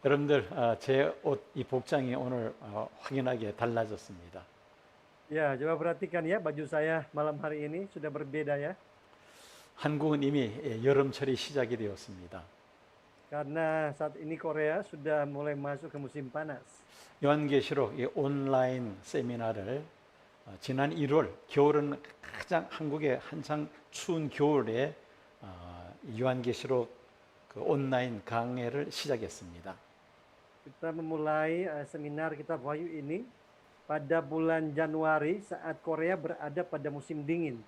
여러분들, 제 옷, 이 복장이 오늘 확연하게 달라졌습니다. Ya, coba perhatikan ya, baju saya malam hari ini sudah berbeda ya. 한국은 이미 여름철이 시작이 되었습니다. Karena saat ini Korea sudah mulai masuk ke musim panas. 요한계시록 이 온라인 세미나를 지난 1월, 겨울은 가장 한국의 한창 추운 겨울에 요한계시록 그 온라인 강해를 시작했습니다. Kita memulai seminar kitab Wahyu ini pada bulan Januari saat Korea berada pada musim dingin.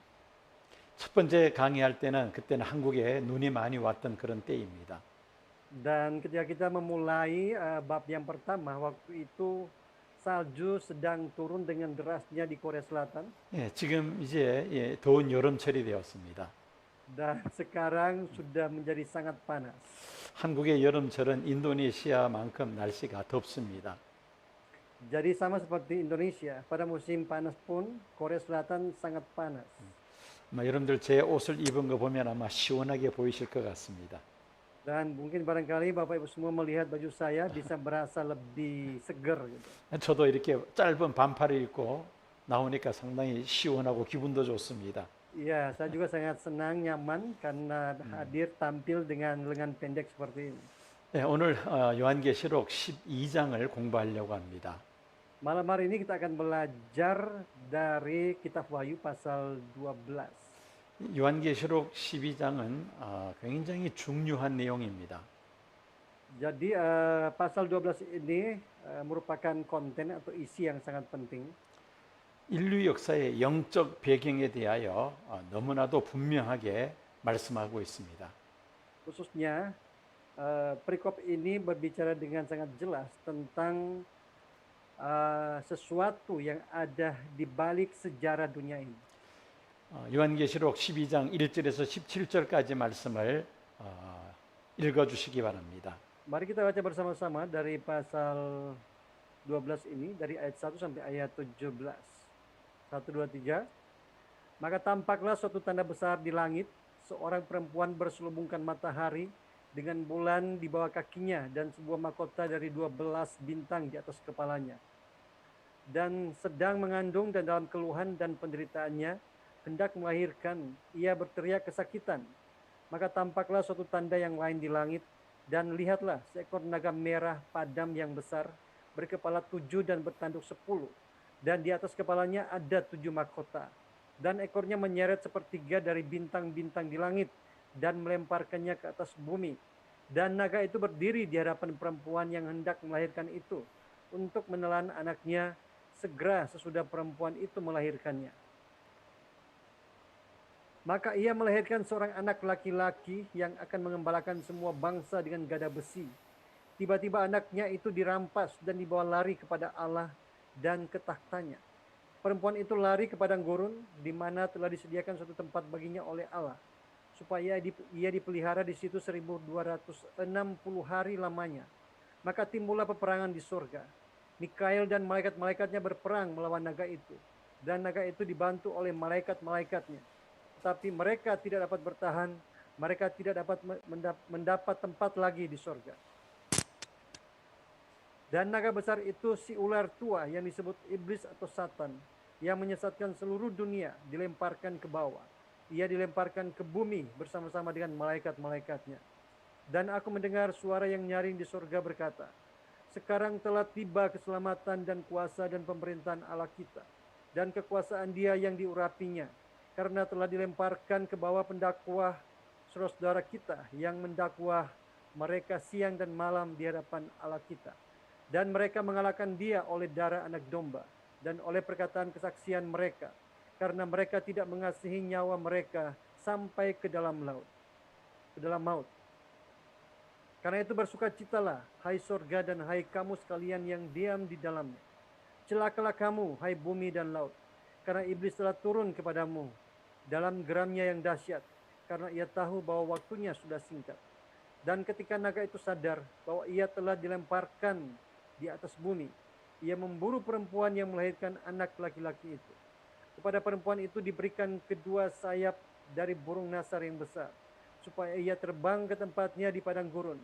첫 번째 강의할 때는 그때는 한국에 눈이 많이 왔던 그런 때입니다. Dan ketika kita memulai bab yang pertama, waktu itu salju sedang turun dengan derasnya di Korea Selatan. 예, 지금 이제 더운 여름철이 되었습니다. Dan sekarang sudah menjadi sangat panas. 한국의 여름철은 인도네시아만큼 날씨가 덥습니다. Jadi sama seperti Indonesia, pada musim panas pun Korea Selatan sangat panas. 여러분들 제 옷을 입은 거 보면 아마 시원하게 보이실 것 같습니다. Dan mungkin barangkali Bapak Ibu semua melihat baju saya bisa berasa lebih seger gitu. 저도 이렇게 짧은 반팔을 입고 나오니까 상당히 시원하고 기분도 좋습니다. Iya, saya juga sangat senang, nyaman karena hadir tampil dengan lengan pendek seperti ini. 네, 오늘 요한계시록 12장을 공부하려고 합니다. Malam hari ini kita akan belajar dari kitab Wahyu pasal 12. 요한계시록 12장은 굉장히 중요한 내용입니다. Jadi pasal 12 ini merupakan konten atau isi yang sangat penting. 인류 역사의 영적 배경에 대하여 너무나도 분명하게 말씀하고 있습니다. Khususnya perikop ini berbicara dengan sangat jelas tentang sesuatu yang ada di balik sejarah dunia ini. 요한계시록 12장 1절에서 17절까지 말씀을 읽어주시기 바랍니다. Mari kita baca bersama-sama dari pasal 12 ini, dari ayat 1 sampai ayat 17. 1, 2, 3. Maka tampaklah suatu tanda besar di langit, seorang perempuan berselubungkan matahari dengan bulan di bawah kakinya dan sebuah mahkota dari 12 bintang di atas kepalanya. Dan sedang mengandung dan dalam keluhan dan penderitaannya hendak melahirkan, ia berteriak kesakitan. Maka tampaklah suatu tanda yang lain di langit, dan lihatlah seekor naga merah padam yang besar, berkepala 7 dan bertanduk 10. Dan di atas kepalanya ada 7 mahkota. Dan ekornya menyeret sepertiga dari bintang-bintang di langit dan melemparkannya ke atas bumi. Dan naga itu berdiri di hadapan perempuan yang hendak melahirkan itu untuk menelan anaknya segera sesudah perempuan itu melahirkannya. Maka ia melahirkan seorang anak laki-laki yang akan mengembalakan semua bangsa dengan gada besi. Tiba-tiba anaknya itu dirampas dan dibawa lari kepada Allah dan ke tahtanya. Perempuan itu lari ke padang gurun di mana telah disediakan suatu tempat baginya oleh Allah, supaya ia dipelihara di situ 1260 hari lamanya. Maka timbullah peperangan di surga. Mikael dan malaikat-malaikatnya berperang melawan naga itu, dan naga itu dibantu oleh malaikat-malaikatnya. Tetapi mereka tidak dapat bertahan, mereka tidak dapat mendapat tempat lagi di surga. Dan naga besar itu si ular tua yang disebut iblis atau Satan, yang menyesatkan seluruh dunia, dilemparkan ke bawah. Ia dilemparkan ke bumi bersama-sama dengan malaikat-malaikatnya. Dan aku mendengar suara yang nyaring di surga berkata, sekarang telah tiba keselamatan dan kuasa dan pemerintahan Allah kita, dan kekuasaan Dia yang diurapinya, karena telah dilemparkan ke bawah pendakwah saudara kita yang mendakwah mereka siang dan malam di hadapan Allah kita. Dan mereka mengalahkan Dia oleh darah anak domba dan oleh perkataan kesaksian mereka, karena mereka tidak mengasihi nyawa mereka sampai ke dalam maut. Karena itu bersukacitalah, hai surga dan hai kamu sekalian yang diam di dalamnya. Celakalah kamu, hai bumi dan laut, karena iblis telah turun kepadamu dalam geramnya yang dahsyat, karena ia tahu bahwa waktunya sudah singkat. Dan ketika naga itu sadar bahwa ia telah dilemparkan di atas bumi, ia memburu perempuan yang melahirkan anak laki-laki itu. Kepada perempuan itu diberikan kedua sayap dari burung nasar yang besar, supaya ia terbang ke tempatnya di padang gurun,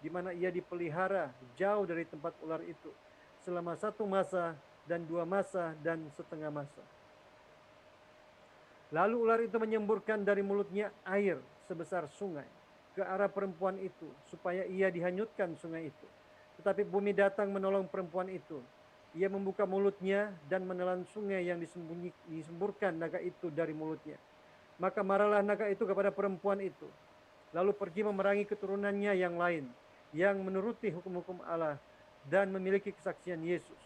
di mana ia dipelihara jauh dari tempat ular itu selama 1 masa dan 2 masa dan setengah masa. Lalu ular itu menyemburkan dari mulutnya air sebesar sungai ke arah perempuan itu, supaya ia dihanyutkan sungai itu. Tetapi bumi datang menolong perempuan itu. Ia membuka mulutnya dan menelan sungai yang disemburkan naga itu dari mulutnya. Maka marahlah naga itu kepada perempuan itu, lalu pergi memerangi keturunannya yang lain, yang menuruti hukum-hukum Allah dan memiliki kesaksian Yesus.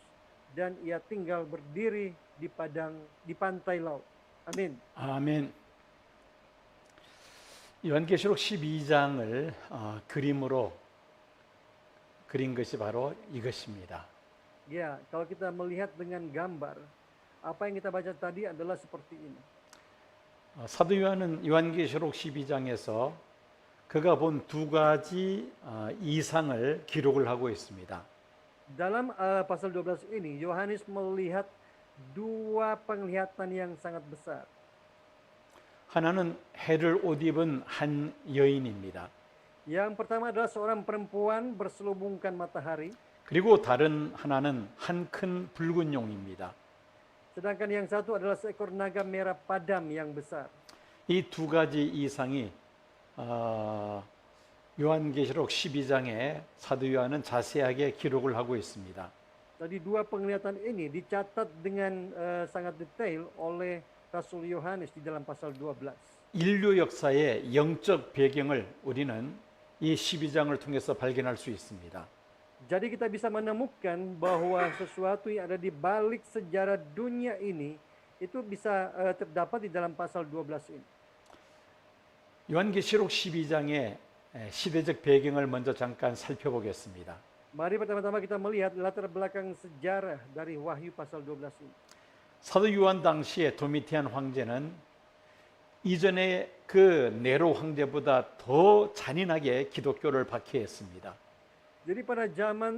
Dan ia tinggal berdiri di pantai laut. 아멘. 아멘. 요한계시록 12장을 그림으로 그린 것이 바로 이것입니다. Ya, kalau kita melihat dengan gambar, apa yang kita baca tadi adalah seperti ini. 사도 요한은 요한계시록 12장에서 그가 본 2가지 이상을 기록을 하고 있습니다. Dalam pasal 12 ini, Yohanes melihat 2 penglihatan yang sangat besar. 하나는 해를 옷 입은 한 여인입니다. Yang pertama adalah seorang perempuan berselubungkan matahari. 그리고 다른 하나는 한 큰 붉은 용입니다. Sedangkan yang satu adalah seekor naga merah padam yang besar. 이 2가지 이상이 요한계시록 12장에 사도 요한은 자세하게 기록을 하고 있습니다. Tadi 2 penglihatan ini dicatat dengan sangat detail oleh Rasul Yohanes di dalam pasal 12. 인류 역사의 영적 배경을 우리는 이 12장을 통해서 발견할 수 있습니다. Jadi kita bisa menemukan bahwa sesuatu yang ada di balik sejarah dunia ini itu bisa terdapat di dalam pasal 12 ini. 요한계시록 12장의 시대적 배경을 먼저 잠깐 살펴보겠습니다. Mari pertama-tama kita melihat latar belakang sejarah dari Wahyu pasal 12 ini. 사도 요한 당시에 도미티안 황제는 이전의 그 네로 황제보다 더 잔인하게 기독교를 박해했습니다. Jadi pada zaman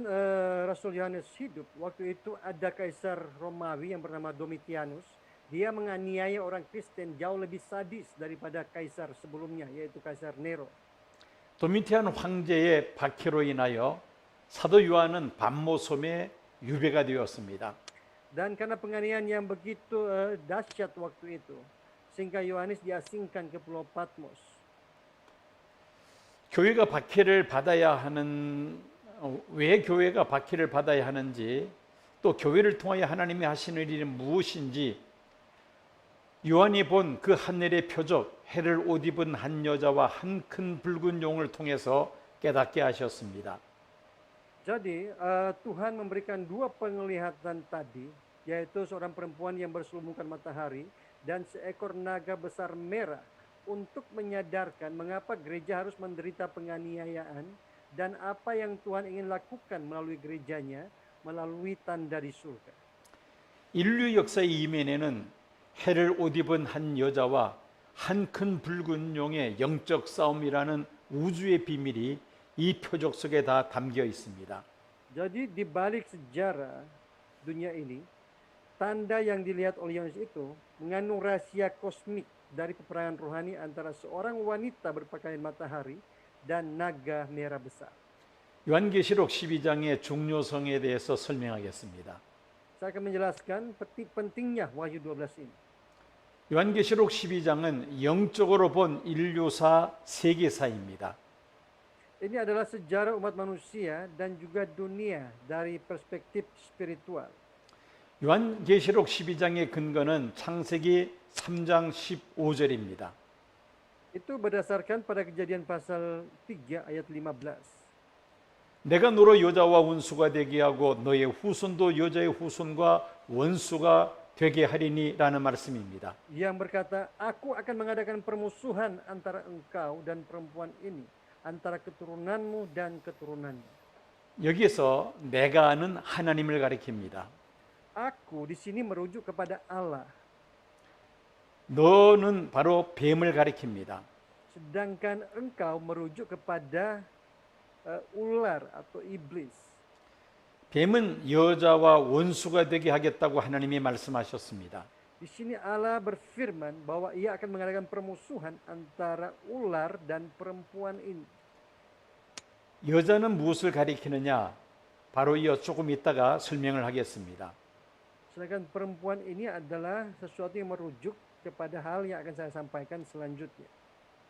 Rasul Yohanes hidup, waktu itu ada kaisar Romawi yang bernama Domitianus. Dia menganiaya orang Kristen jauh lebih sadis daripada kaisar sebelumnya, yaitu kaisar Nero. 도미티안 황제의 박해로 인하여 사도 요한은 반모섬에 유배가 되었습니다. Dan karena penganiayaan yang begitu dahsyat waktu itu, sehingga Yohanes diasingkan ke Pulau Patmos. 교회가 박해를 받아야 하는 왜 교회가 박해를 받아야 하는지 또 교회를 통하여 하나님이 하시는 일이 무엇인지 요한이 본 그 하늘의 표적 해를 옷 입은 한 여자와 한 큰 붉은 용을 통해서 깨닫게 하셨습니다. Jadi Tuhan memberikan 2 penglihatan tadi, yaitu seorang perempuan yang berselubungkan matahari dan seekor naga besar merah, untuk menyadarkan mengapa gereja harus menderita penganiayaan dan apa yang Tuhan ingin lakukan melalui gerejanya, melalui tanda di surga. 인류 역사의 이면에는 해를 옷 입은 한 여자와 한 큰 붉은 용의 영적 싸움이라는 우주의 비밀이 이 표적 속에 다 담겨 있습니다. Jadi di balik sejarah dunia ini, tanda yang dilihat oleh Yohanes itu mengandung rahasia kosmik dari peperangan rohani antara seorang wanita berpakaian matahari dan naga merah besar. 요한계시록 12장의 중요성에 대해서 설명하겠습니다. Saya akan menjelaskan pentingnya Wahyu 12 ini. 요한계시록 12장은 영적으로 본 인류사 세계사입니다. Ini adalah sejarah umat manusia dan juga dunia dari perspektif spiritual. 요한계시록 12장의 근거는 창세기 3장 15절입니다. Itu berdasarkan pada Kejadian pasal 3 ayat 15. 내가 너로 여자와 원수가 되게 하고 너의 후손도 여자의 후손과 원수가 되게 하리니라는 말씀입니다. Yang berkata, aku akan mengadakan permusuhan antara engkau dan perempuan ini, antara keturunanmu dan keturunannya. 여기에서 내가는 하나님을 가리킵니다. Aku di sini merujuk kepada Allah. 너는 바로 뱀을 가리킵니다. Sedangkan engkau merujuk kepada ular atau iblis. 뱀은 여자와 원수가 되게 하겠다고 하나님이 말씀하셨습니다. Di sini Allah berfirman bahwa ia akan mengadakan permusuhan antara ular dan perempuan ini. 여자는 무엇을 가리키느냐? 바로 이어 조금 있다가 설명을 하겠습니다. Sedangkan perempuan ini adalah sesuatu yang merujuk kepada hal yang akan saya sampaikan selanjutnya.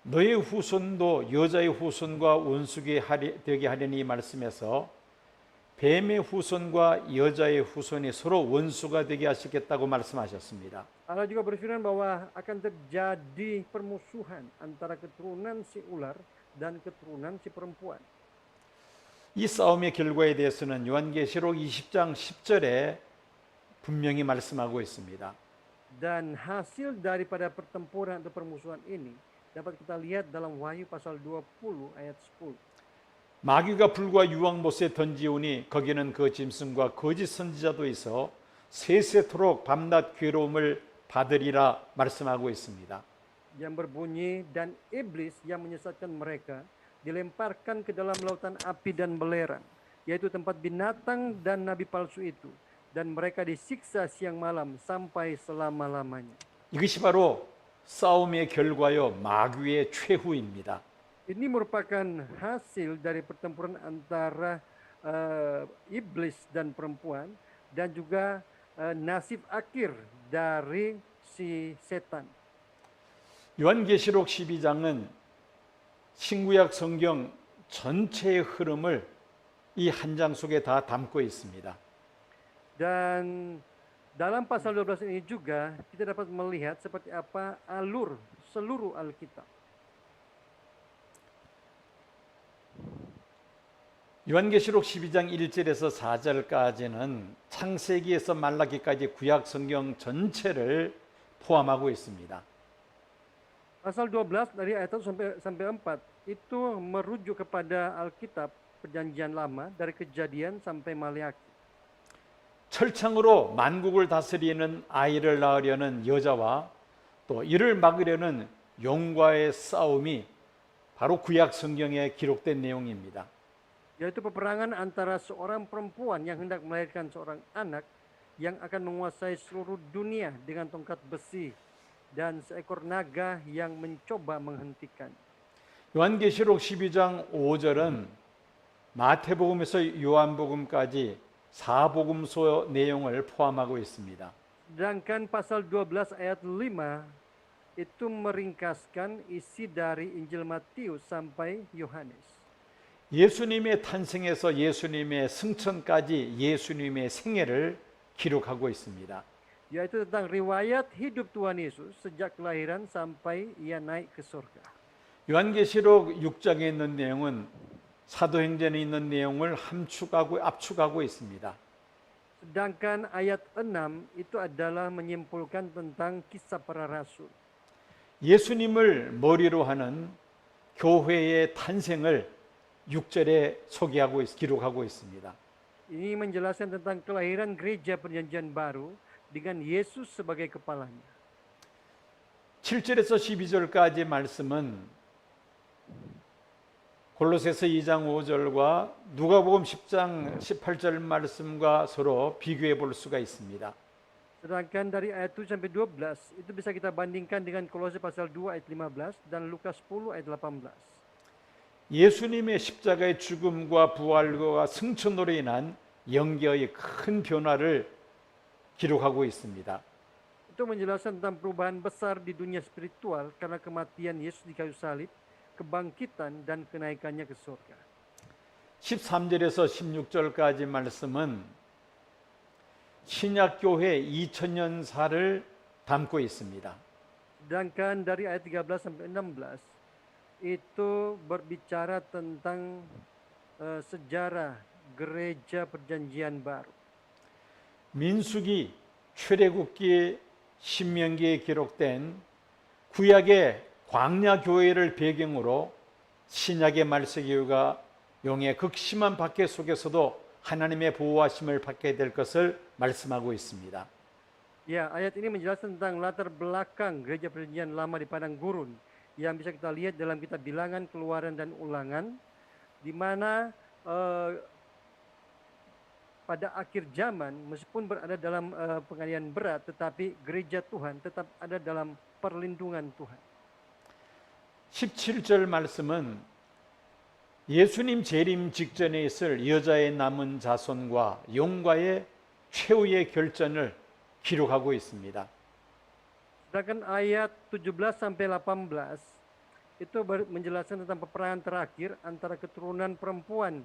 너의 후손도 여자의 후손과 원수가 되게 하려니 이 말씀에서 뱀의 후손과 여자의 후손이 서로 원수가 되게 하시겠다고 말씀하셨습니다. Allah juga berfirman bahwa akan terjadi permusuhan antara keturunan si ular dan keturunan si perempuan. 이 싸움의 결과에 대해서는 요한계시록 20장 10절에 분명히 말씀하고 있습니다. Dan hasil daripada pertempuran atau permusuhan ini dapat kita lihat dalam Wahyu pasal 20 ayat 10. 마귀가 불과 유황못에 던지오니 거기는 그 짐승과 거짓 선지자도 있어 세세토록 밤낮 괴로움을 받으리라 말씀하고 있습니다. Yang berbunyi, dan iblis yang menyesatkan mereka dilemparkan ke dalam lautan api dan belerang, yaitu tempat binatang dan nabi palsu itu, dan mereka disiksa siang malam sampai selama-lamanya. 이것이 바로 싸움의 결과요 마귀의 최후입니다. Ini merupakan hasil dari pertempuran antara iblis dan perempuan, dan juga nasib akhir dari si setan. 요한계시록 12장은 신구약 성경 전체의 흐름을 이 한 장 속에 다 담고 있습니다. Dan dalam pasal 12 ini juga kita dapat melihat seperti apa alur seluruh Alkitab. 요한계시록 12장 1절에서 4절까지는 창세기에서 말라기까지 구약 성경 전체를 포함하고 있습니다. Pasal 12 dari ayat 1 sampai 4 itu merujuk kepada Alkitab Perjanjian Lama dari Kejadian sampai Maleakhi. 철창으로 만국을 다스리는 아이를 낳으려는 여자와 또 이를 막으려는 용과의 싸움이 바로 구약 성경에 기록된 내용입니다. Yaitu peperangan antara seorang perempuan yang hendak melahirkan seorang anak yang akan menguasai seluruh dunia dengan tongkat besi, dan seekor naga yang mencoba menghentikan. 요한계시록 12장 5절은 마태복음에서 요한복음까지 사복음서 내용을 포함하고 있습니다. Sedangkan pasal 12 ayat 5 itu meringkaskan isi dari Injil Matius sampai Yohanes. 예수님의 탄생에서 예수님의 승천까지 예수님의 생애를 기록하고 있습니다. Yaitu tentang riwayat hidup Tuhan Yesus sejak kelahiran sampai ia naik ke surga. 요한계시록 6장에 있는 내용은 사도행전에 있는 내용을 압축하고 있습니다. Sedangkan ayat 6 itu adalah menyimpulkan tentang kisah para rasul. 예수님을 머리로 하는 교회의 탄생을 6절에 기록하고 있습니다. Ini menjelaskan tentang kelahiran gereja Perjanjian Baru dengan Yesus sebagai kepalanya. 7절에서 12절까지 말씀은 골로새서 2장 5절과 누가복음 10장 18절 말씀과 서로 비교해 볼 수가 있습니다. Sedangkan dari ayat 7 sampai 12 itu bisa kita bandingkan dengan Kolose pasal 2 ayat 15 dan Lukas 10 ayat 18. 예수님의 십자가의 죽음과 부활과 승천으로 인한 영계의 큰 변화를 기록하고 있습니다. Itu menjelaskan tentang perubahan besar di dunia spiritual karena kematian Yesus di kayu salib, kebangkitan dan kenaikannya ke surga. 13절에서 16절까지 말씀은 신약교회 2000년사를 담고 있습니다. Sedangkan dari ayat 13 sampai 16 itu berbicara tentang sejarah gereja Perjanjian Baru. 민수기, 출애굽기, 신명기에 기록된 구약의 광야 교회를 배경으로 신약의 말세교회가 용의 극심한 박해 속에서도 하나님의 보호하심을 받게 될 것을 말씀하고 있습니다. Ya, ayat ini menjelaskan tentang latar belakang gereja Perjanjian Lama di padang gurun yang bisa kita lihat dalam kitab Bilangan, Keluaran dan Ulangan, di mana pada akhir zaman meskipun berada dalam penganiayaan berat, tetapi gereja Tuhan tetap ada dalam perlindungan Tuhan. 17절 말씀은 예수님 재림 직전에 있을 여자의 남은 자손과 용과의 최후의 결전을 기록하고 있습니다. Sedangkan ayat 17 sampai 18 itu menjelaskan tentang peperangan terakhir antara keturunan perempuan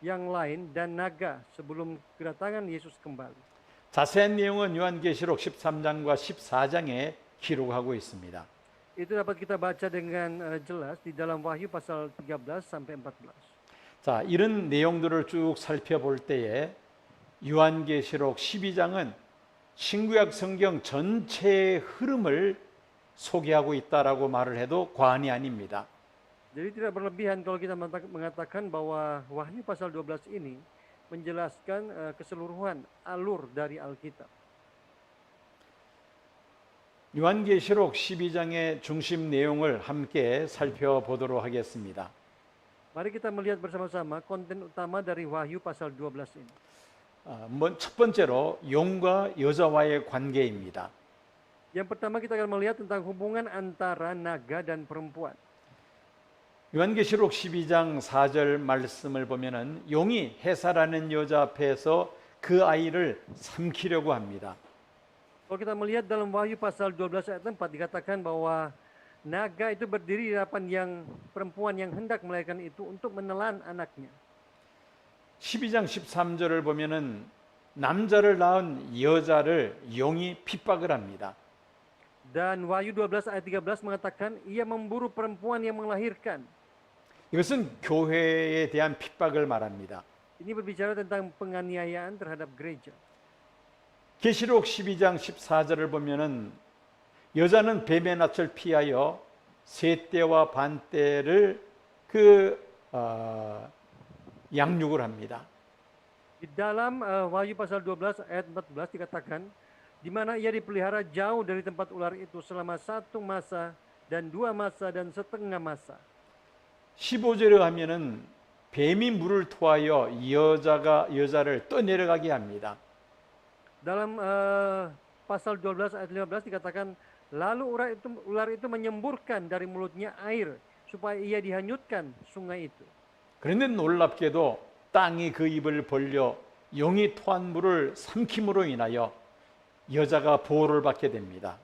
yang lain dan naga sebelum kedatangan Yesus kembali. 자세한 내용은 요한계시록 13장과 14장에 기록하고 있습니다. Itu dapat kita baca dengan jelas di dalam Wahyu pasal 13 sampai 14. 자, 이런 내용들을 쭉 살펴볼 때에 요한계시록 12장은 신구약 성경 전체의 흐름을 소개하고 있다라고 말을 해도 과언이 아닙니다. Jadi tidak berlebihan kalau kita mengatakan bahwa Wahyu pasal 12 ini menjelaskan keseluruhan alur dari Alkitab. 요한계시록 12장의 중심 내용을 함께 살펴보도록 하겠습니다. Mari kita melihat bersama-sama konten utama dari Wahyu pasal 12 ini. 첫 번째로 용과 여자와의 관계입니다. Yang pertama kita akan melihat tentang hubungan antara naga dan perempuan. 요한계시록 12장 4절 말씀을 보면은 용이 해사라는 여자 앞에서 그 아이를 삼키려고 합니다. Kalau kita melihat dalam Wahyu pasal 12 ayat 4 dikatakan bahwa naga itu berdiri di hadapan yang perempuan yang hendak melahirkan itu untuk menelan anaknya. 12장 13절을 보면은 남자를 낳은 여자를 용이 핍박을 합니다. Dan Wahyu 12 ayat 13 mengatakan ia memburu perempuan yang melahirkan. 이것은 교회에 대한 핍박을 말합니다. Ini berbicara tentang penganiayaan terhadap gereja. 계시록 12장 14절을 보면은 여자는 뱀의 낯을 피하여 세 때와 반 때를 양육을 합니다. Di dalam Wahyu pasal 12 ayat 14 dikatakan di mana ia dipelihara jauh dari tempat ular itu selama 1 masa dan 2 masa dan setengah masa. 15절에 하면은 뱀이 물을 토하여 여자를 떠내려가게 합니다. Dalam pasal 12 ayat 15 dikatakan lalu ular itu menyemburkan dari mulutnya air supaya ia dihanyutkan sungai itu. 그런데 놀랍게도 땅이 그 입을 벌려 용이 토한 물을 삼킴으로 인하여 여자가 보호를 받게 됩니다.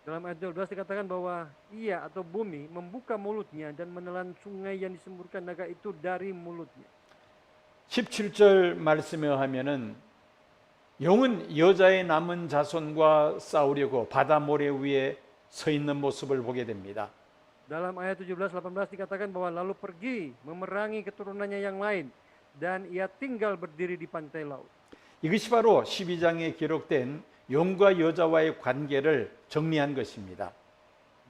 Dalam ayat 12 dikatakan bahwa ia atau bumi membuka mulutnya dan menelan sungai yang disemburkan naga itu dari mulutnya. 17절 말씀에 하면은 용은 여자의 남은 자손과 싸우려고 바다 모래 위에 서 있는 모습을 보게 됩니다. Dalam ayat 17-18 dikatakan bahwa lalu pergi memerangi keturunannya yang lain dan ia tinggal berdiri di pantai laut. 이것이 바로 12장에 기록된 용과 여자와의 관계를 정리한 것입니다.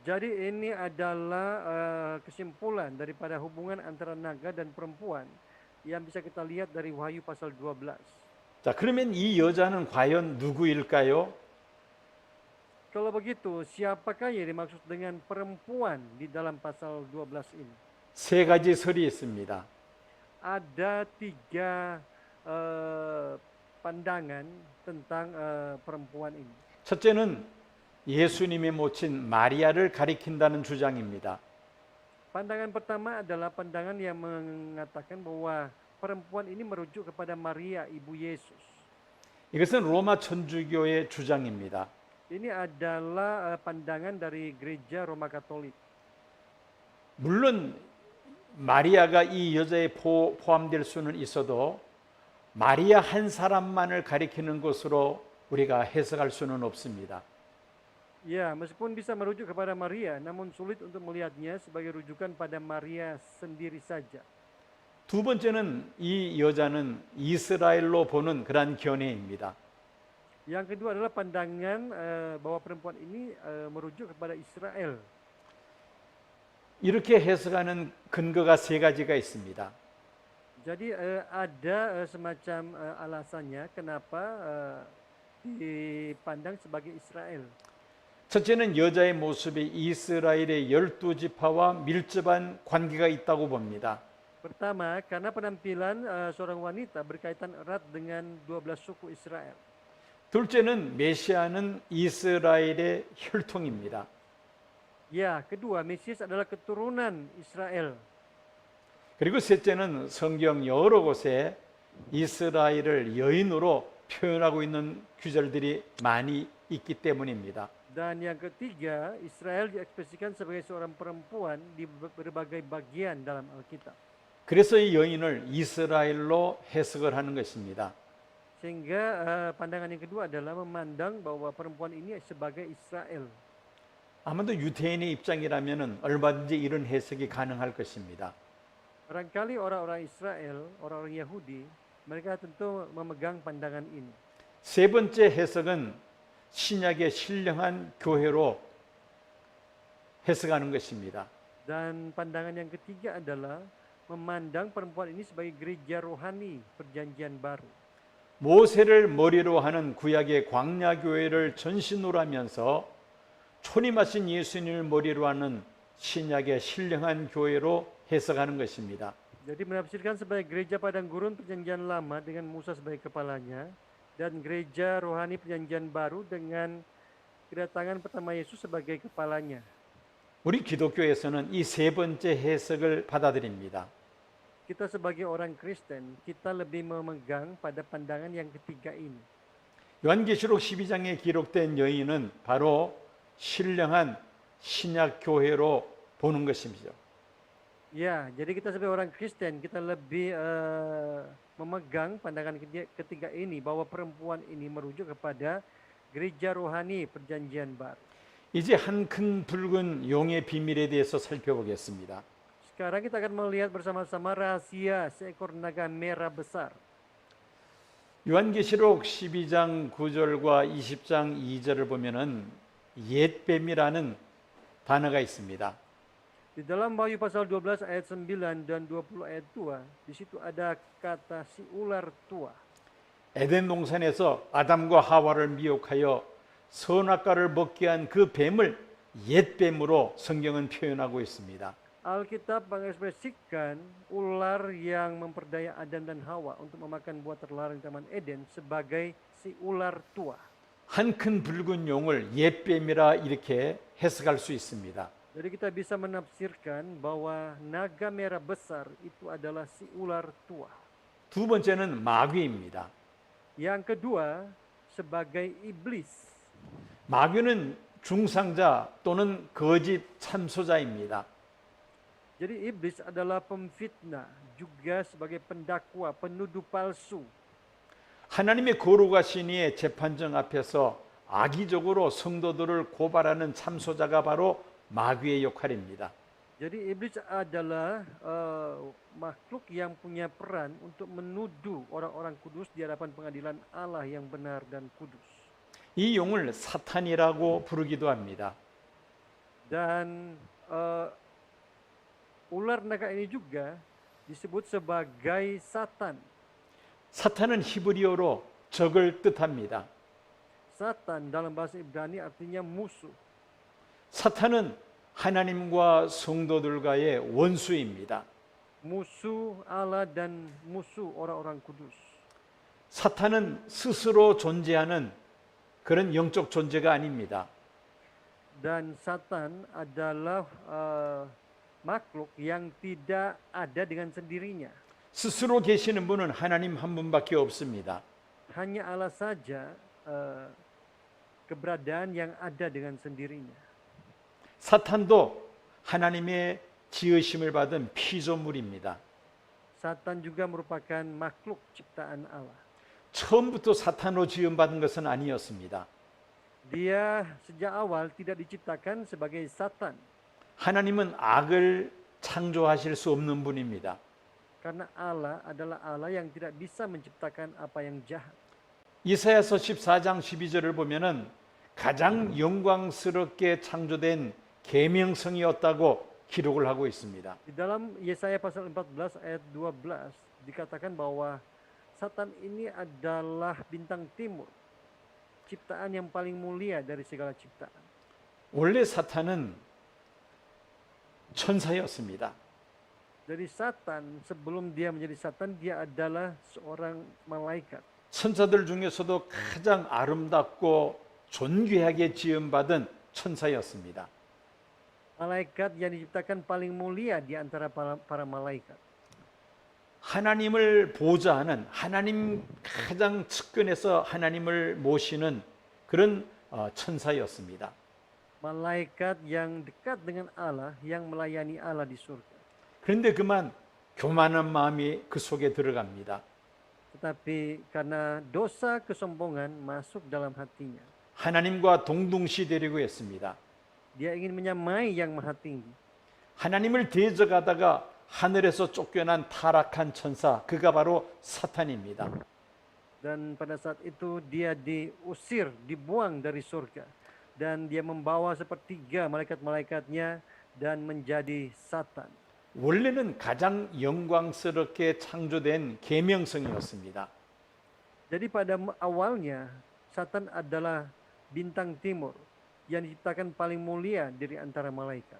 Jadi ini adalah kesimpulan daripada hubungan antara naga dan perempuan yang bisa kita lihat dari Wahyu pasal 12. 자, 그러면 이 여자는 과연 누구일까요? Kalau begitu, siapakah yang dimaksud dengan perempuan di dalam pasal 12 ini? 세 가지 설이 있습니다. Ada 3 pandangan tentang perempuan ini. 첫째는 예수님의 모친 마리아를 가리킨다는 주장입니다. Pandangan pertama adalah pandangan yang mengatakan bahwa perempuan ini merujuk kepada Maria, ibu Yesus. 이것은 로마 천주교의 주장입니다. Ini adalah pandangan dari gereja Roma Katolik. 물론 마리아가 이 여자에 포함될 수는 있어도 마리아 한 사람만을 가리키는 것으로 우리가 해석할 수는 없습니다. Ya, meskipun bisa merujuk kepada Maria, namun sulit untuk melihatnya sebagai rujukan pada Maria sendiri saja. 두 번째는 이 여자는 이스라엘로 보는 그러한 견해입니다. Yang kedua adalah pandangan bahwa perempuan ini merujuk kepada Israel. 이렇게 해석하는 근거가 세 가지가 있습니다. Jadi ada semacam alasannya kenapa dipandang sebagai Israel. 첫째는 여자의 모습이 이스라엘의 12지파와 밀접한 관계가 있다고 봅니다. Pertama, karena penampilan seorang wanita berkaitan erat dengan 12 suku Israel. 둘째는 메시아는 이스라엘의 혈통입니다. Ya, kedua, Mesias adalah keturunan Israel. 그리고 셋째는 성경 여러 곳에 이스라엘을 여인으로 표현하고 있는 구절들이 많이 있기 때문입니다. Dan yang ketiga, Israel diekspresikan sebagai seorang perempuan di berbagai bagian dalam Alkitab. 그래서 이 여인을 이스라엘로 해석을 하는 것입니다. Sehingga pandangan yang kedua adalah memandang bahwa perempuan ini sebagai Israel. 아마도 유대인의 입장이라면 얼마든지 이런 해석이 가능할 것입니다. Barangkali orang-orang Israel, orang-orang Yahudi, mereka tentu memegang pandangan ini. 세 번째 해석은 신약의 신령한 교회로 해석하는 것입니다. Dan pandangan yang ketiga adalah memandang perempuan ini sebagai gereja rohani perjanjian baru. 모세를 머리로 하는 구약의 광야 교회를 전신으로 하면서 초림하신 예수님을 머리로 하는 신약의 신령한 교회로 해석하는 것입니다. Jadi menafsirkan sebagai gereja padang gurun perjanjian lama dengan Musa sebagai kepalanya dan gereja rohani perjanjian baru dengan kedatangan pertama Yesus sebagai kepalanya. 우리 기독교에서는 이 세 번째 해석을 받아들입니다. Kita sebagai orang Kristen, kita lebih memegang pada pandangan yang ketiga ini. 요한계시록 12장에 기록된 여인은 바로 신령한 신약 교회로 보는 것이죠. Ya, jadi kita sebagai orang Kristen, kita lebih memegang pandangan ketiga ini bahwa perempuan ini merujuk kepada gereja rohani perjanjian baru. 이제 한 큰 붉은 용의 비밀에 대해서 살펴보겠습니다. Sekarang kita akan melihat bersama-sama rahasia seekor naga merah besar. 요한계시록 12장 9절과 20장 2절을 보면은 옛뱀이라는 단어가 있습니다. Di dalam Wahyu pasal 12 ayat 9 dan 20 ayat 2, di situ ada kata si ular tua. 에덴 동산에서 아담과 하와를 미혹하여 선악과를 먹게 한 그 뱀을 옛뱀으로 성경은 표현하고 있습니다. Alkitab mengekspresikan ular yang memperdaya Adam dan Hawa untuk memakan buah terlarang di Taman Eden sebagai si ular tua. 한 큰 붉은 용을 옛뱀이라 이렇게 해석할 수 있습니다. Jadi kita bisa menafsirkan bahwa naga merah besar itu adalah si ular tua. 두 번째는 마귀입니다. Yang kedua sebagai iblis. 마귀는 중상자 또는 거짓 참소자입니다. Jadi iblis adalah pemfitnah, juga sebagai pendakwa, penuduh palsu. 하나님의 거룩하신 이의 재판정 앞에서 악의적으로 성도들을 고발하는 참소자가 바로 마귀의 역할입니다. Jadi iblis adalah makhluk yang punya peran untuk menuduh orang-orang kudus di hadapan pengadilan Allah yang benar dan kudus. 이 용을 사탄이라고 부르기도 합니다. Dan ular naga ini juga disebut sebagai Satan. 사탄은 히브리어로 적을 뜻합니다. Satan dalam bahasa Ibrani artinya musuh. 사탄은 하나님과 성도들과의 원수입니다. Musuh Allah dan musuh orang-orang kudus. 사탄은 스스로 존재하는 그런 영적 존재가 아닙니다. Dan Satan adalah makhluk yang tidak ada dengan sendirinya. 스스로 계시는 분은 하나님 한 분밖에 없습니다. Hanya Allah saja keberadaan yang ada dengan sendirinya. 사탄도 하나님의 지으심을 받은 피조물입니다. Satan juga merupakan makhluk ciptaan Allah. 처음부터 사탄으로 지음받은 것은 아니었습니다. Dia sejak awal tidak diciptakan sebagai Satan. 하나님은 악을 창조하실 수 없는 분입니다. Karena Allah adalah Allah yang tidak bisa menciptakan apa yang jahat. 이사야서 14장 12절을 보면은 가장 영광스럽게 창조된 계명성이었다고 기록을 하고 있습니다. Di dalam Yesaya pasal 14 ayat 12 dikatakan bahwa Satan ini adalah bintang timur, ciptaan yang paling mulia dari segala ciptaan. 원래 사탄은 천사였습니다. Jadi Satan sebelum dia menjadi Satan dia adalah seorang malaikat. 천사들 중에서도 가장 아름답고 존귀하게 지음받은 천사였습니다. Malaikat yang diciptakan paling mulia di antara para malaikat. 하나님을 보좌하는 하나님 가장 측근에서 하나님을 모시는 그런 천사였습니다. Malaikat yang dekat dengan Allah, yang melayani Allah di surga. 그런데 그만 교만한 마음이 그 속에 들어갑니다. Tetapi karena dosa kesombongan masuk dalam hatinya. 하나님과 동등시되려고 했습니다. Dia ingin menyamai yang maha tinggi. 하나님을 대적하다가 하늘에서 쫓겨난 타락한 천사, 그가 바로 사탄입니다. Dan pada saat itu dia diusir, dibuang dari surga. Dan dia membawa sepertiga malaikat-malaikatnya dan menjadi Satan. 원래는 가장 영광스럽게 창조된 계명성이었습니다. Jadi pada awalnya Satan adalah bintang timur yang diciptakan paling mulia dari antara malaikat.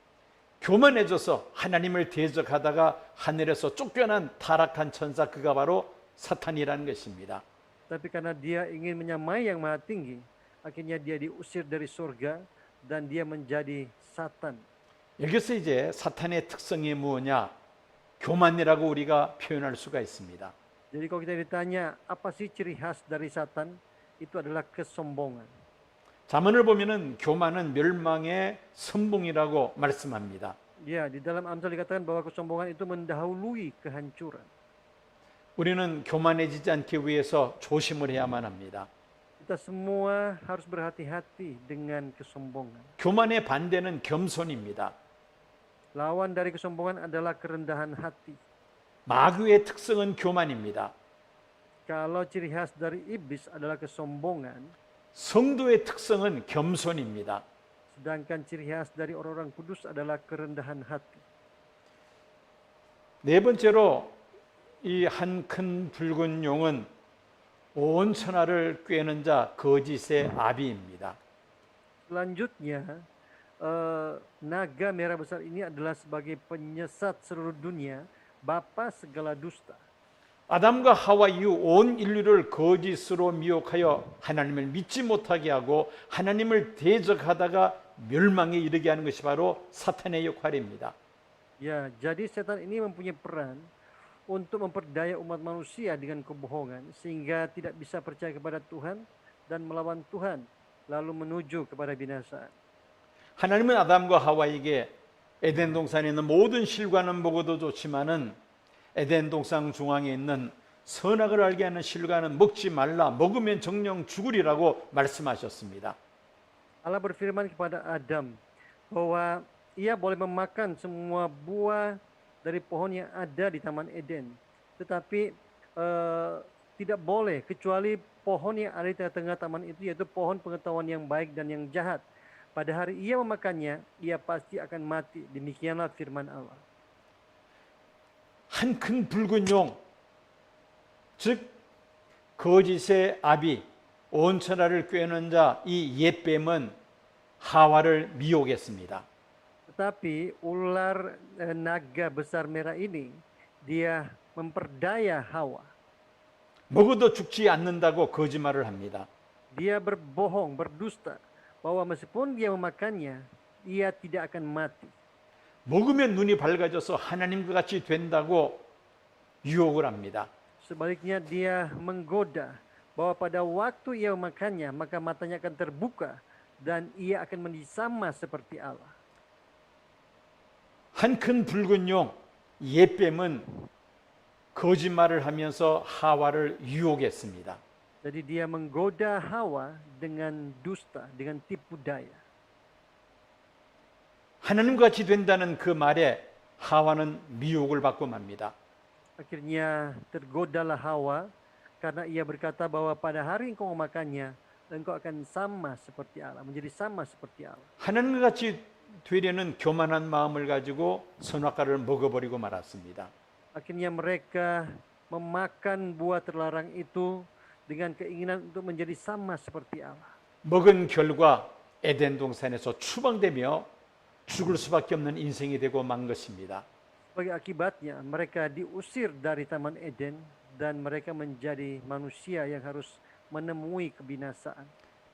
교만해져서 하나님을 대적하다가 하늘에서 쫓겨난 타락한 천사, 그가 바로 사탄이라는 것입니다. Tapi karena dia ingin menyamai yang maha tinggi, akhirnya dia diusir dari surga dan dia menjadi Satan. 여기서 이제 사탄의 특성이 무엇냐? 교만이라고 우리가 표현할 수가 있습니다. Jadi kalau kita ditanya apa sih ciri khas dari Satan, itu adalah kesombongan. 잠언을 보면은 교만은 멸망의 선봉이라고 말씀합니다. Ya, di dalam Amsal dikatakan bahwa kesombongan itu mendahului kehancuran. 우리는 교만해지지 않기 위해서 조심을 해야만 합니다. Kita semua harus berhati-hati dengan kesombongan. 교만의 반대는 겸손입니다. Lawan dari kesombongan adalah kerendahan hati. 마귀의 특성은 교만입니다. Kalau ciri khas dari iblis adalah kesombongan, 성도의 특성은 겸손입니다. sedangkan ciri khas dari orang-orang kudus adalah kerendahan hati. 네 번째로 이 한 큰 붉은 용은 온 천하를 꿰는 자 거짓의 아비입니다. Selanjutnya, naga merah besar ini adalah sebagai penyesat seluruh dunia, bapa segala dusta. 아담과 하와 이후 온 인류를 거짓으로 미혹하여 하나님을 믿지 못하게 하고 하나님을 대적하다가 멸망에 이르게 하는 것이 바로 사탄의 역할입니다. Ya, jadi setan ini mempunyai peran untuk memperdaya umat manusia dengan kebohongan sehingga tidak bisa percaya kepada Tuhan dan melawan Tuhan lalu menuju kepada binasa. 하나님은 아담과 하와에게 에덴 동산에 있는 모든 실과는 먹어도 좋지만은 에덴 동산 중앙에 있는 선악을 알게 하는 실과는 먹지 말라. 먹으면 정령 죽으리라고 말씀하셨습니다. Allah berfirman kepada Adam bahwa ia boleh memakan semua buah dari pohon yang ada di Taman Eden, tetapi tidak boleh kecuali pohon yang ada di tengah-tengah taman itu, yaitu pohon pengetahuan yang baik dan yang jahat. Pada hari ia memakannya, ia pasti akan mati. Demikianlah firman Allah. 한 큰 붉은 용, 즉 거짓의 아비, 온 천하를 꿰는 자 이 옛뱀은 하와를 미혹했습니다. Tetapi ular naga besar merah ini, dia memperdaya Hawa. 먹어도 죽지 않는다고 거짓말을 합니다. Dia berbohong, berdusta, bahwa meskipun dia memakannya, ia tidak akan mati. 먹으면 눈이 밝아져서 하나님과 같이 된다고 유혹을 합니다. Sebaliknya dia menggoda bahwa pada waktu ia memakannya, maka matanya akan terbuka dan ia akan menjadi sama seperti Allah. 한 큰 붉은 용, 옛뱀은 거짓말을 하면서 하와를 유혹했습니다. Jadi dia menggoda Hawa dengan dusta, dengan tipu daya. 하나님과 같이 된다는 그 말에 하와는 미혹을 받고 맙니다. Akhirnya tergodalah Hawa karena ia berkata bahwa pada hari engkau memakannya, engkau akan sama seperti Allah, menjadi sama seperti Allah. 하나님과 같이 되려는 교만한 마음을 가지고 선악과를 먹어버리고 말았습니다. Akhirnya mereka memakan buah terlarang itu dengan keinginan untuk menjadi sama seperti Allah. 먹은 결과 에덴 동산에서 추방되며 죽을 수밖에 없는 인생이 되고 만 것입니다. Sebagai akibatnya mereka diusir dari Taman Eden dan mereka menjadi manusia yang harus menemui kebinasaan.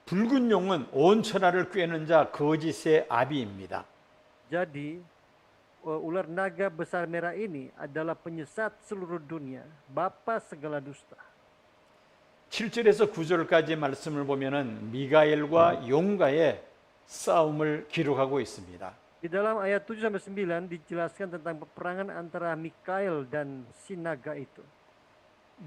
붉은 용은 온 천하를 꿰는 자 거짓의 아비입니다. Jadi ular naga besar merah ini adalah penyesat seluruh dunia, bapa segala dusta. 7절에서 9절까지 말씀을 보면은 미가엘과 용과의 싸움을 기록하고 있습니다. Di dalam ayat 7 sampai 9 dijelaskan tentang peperangan antara Mikael dan si naga itu.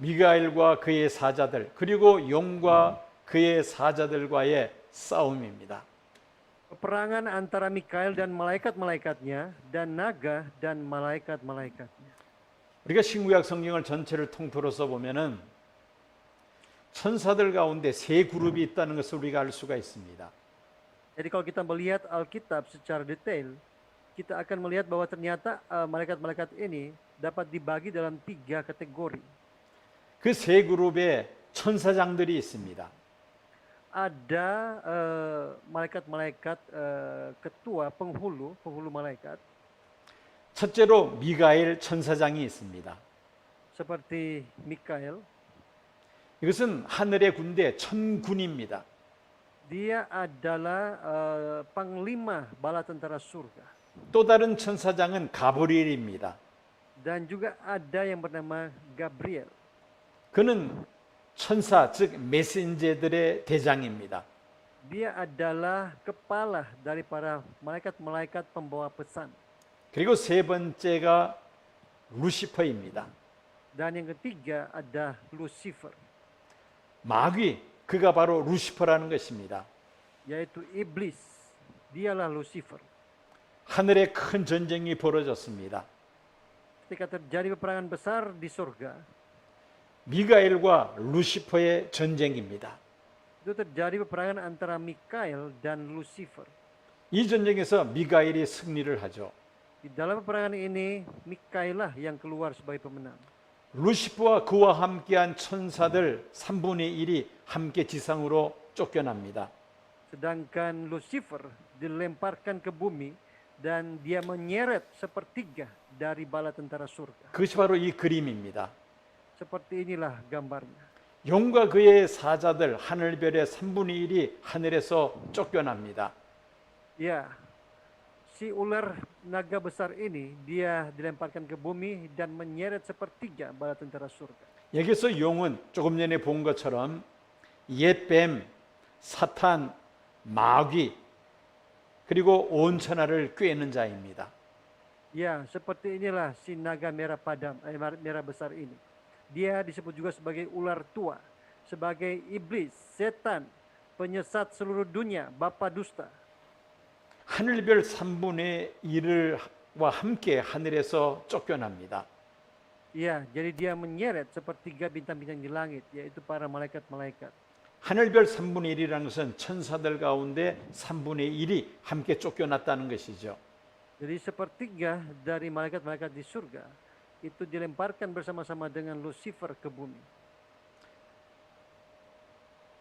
미가엘과 그의 사자들 그리고 용과 그의 사자들과의 싸움입니다. Peperangan antara Mikael dan malaikat-malaikatnya dan naga dan malaikat-malaikatnya. 우리가 신구약 성경을 전체를 통틀어서 보면은 천사들 가운데 세 그룹이 있다는 것을 우리가 알 수가 있습니다. Jadi kalau kita melihat Alkitab secara detail, kita akan melihat bahwa ternyata malaikat-malaikat ini dapat dibagi dalam 3 kategori. 그 세 그룹에 천사장들이 있습니다. Ada malaikat-malaikat ketua penghulu malaikat 첫째로 미가엘 천사장이 있습니다. seperti Mikael. 이것은 하늘의 군대 천군입니다. Dia adalah panglima bala tentara surga. 또 다른 천사장은 가브리엘입니다. Dan juga ada yang bernama Gabriel. 그는 천사 즉 메신저들의 대장입니다. Dia adalah kepala dari para malaikat-malaikat pembawa pesan. 그리고 세 번째가 루시퍼입니다. Dan yang ketiga ada Lucifer, 마귀, 그가 바로 루시퍼라는 것입니다. yaitu iblis. Dialah Lucifer. 하늘에 큰 전쟁이 벌어졌습니다. Ketika terjadi peperangan besar di surga, 미가엘과 루시퍼의 전쟁입니다. itu terjadi peperangan antara Mikael dan Lucifer. 이 전쟁에서 미가엘이 승리를 하죠. Di dalam peperangan ini, Mikael lah yang keluar sebagai pemenang. 루시퍼와 그와 함께한 천사들 3분의 1이 함께 지상으로 쫓겨납니다. Sedangkan Lucifer dilemparkan ke bumi dan dia menyeret sepertiga dari bala tentara surga. 그것이 바로 이 그림입니다. Seperti inilah gambarnya. 용과 그의 사자들 하늘별의 3분의 1이 하늘에서 쫓겨납니다. Ya, si ular naga besar ini dia dilemparkan ke bumi dan menyeret sepertiga bala tentara surga. 여기서 용은 조금 전에 본 것처럼 옛뱀, 사탄, 마귀 그리고 온 천하를 꿰는 자입니다. Ya, seperti inilah si naga merah padam, merah besar ini. Dia disebut juga sebagai ular tua, sebagai iblis, setan, penyesat seluruh dunia, bapa dusta. 하늘별 3분의 1과 함께 하늘에서 쫓겨납니다. Ya, jadi dia menyeret sepertiga bintang-bintang di langit, yaitu para malaikat-malaikat. 하늘별 3분의 1이라는 것은 천사들 가운데 3분의 1이 함께 쫓겨났다는 것이죠. Jadi sepertiga dari malaikat-malaikat di surga itu dilemparkan bersama-sama dengan Lucifer ke bumi.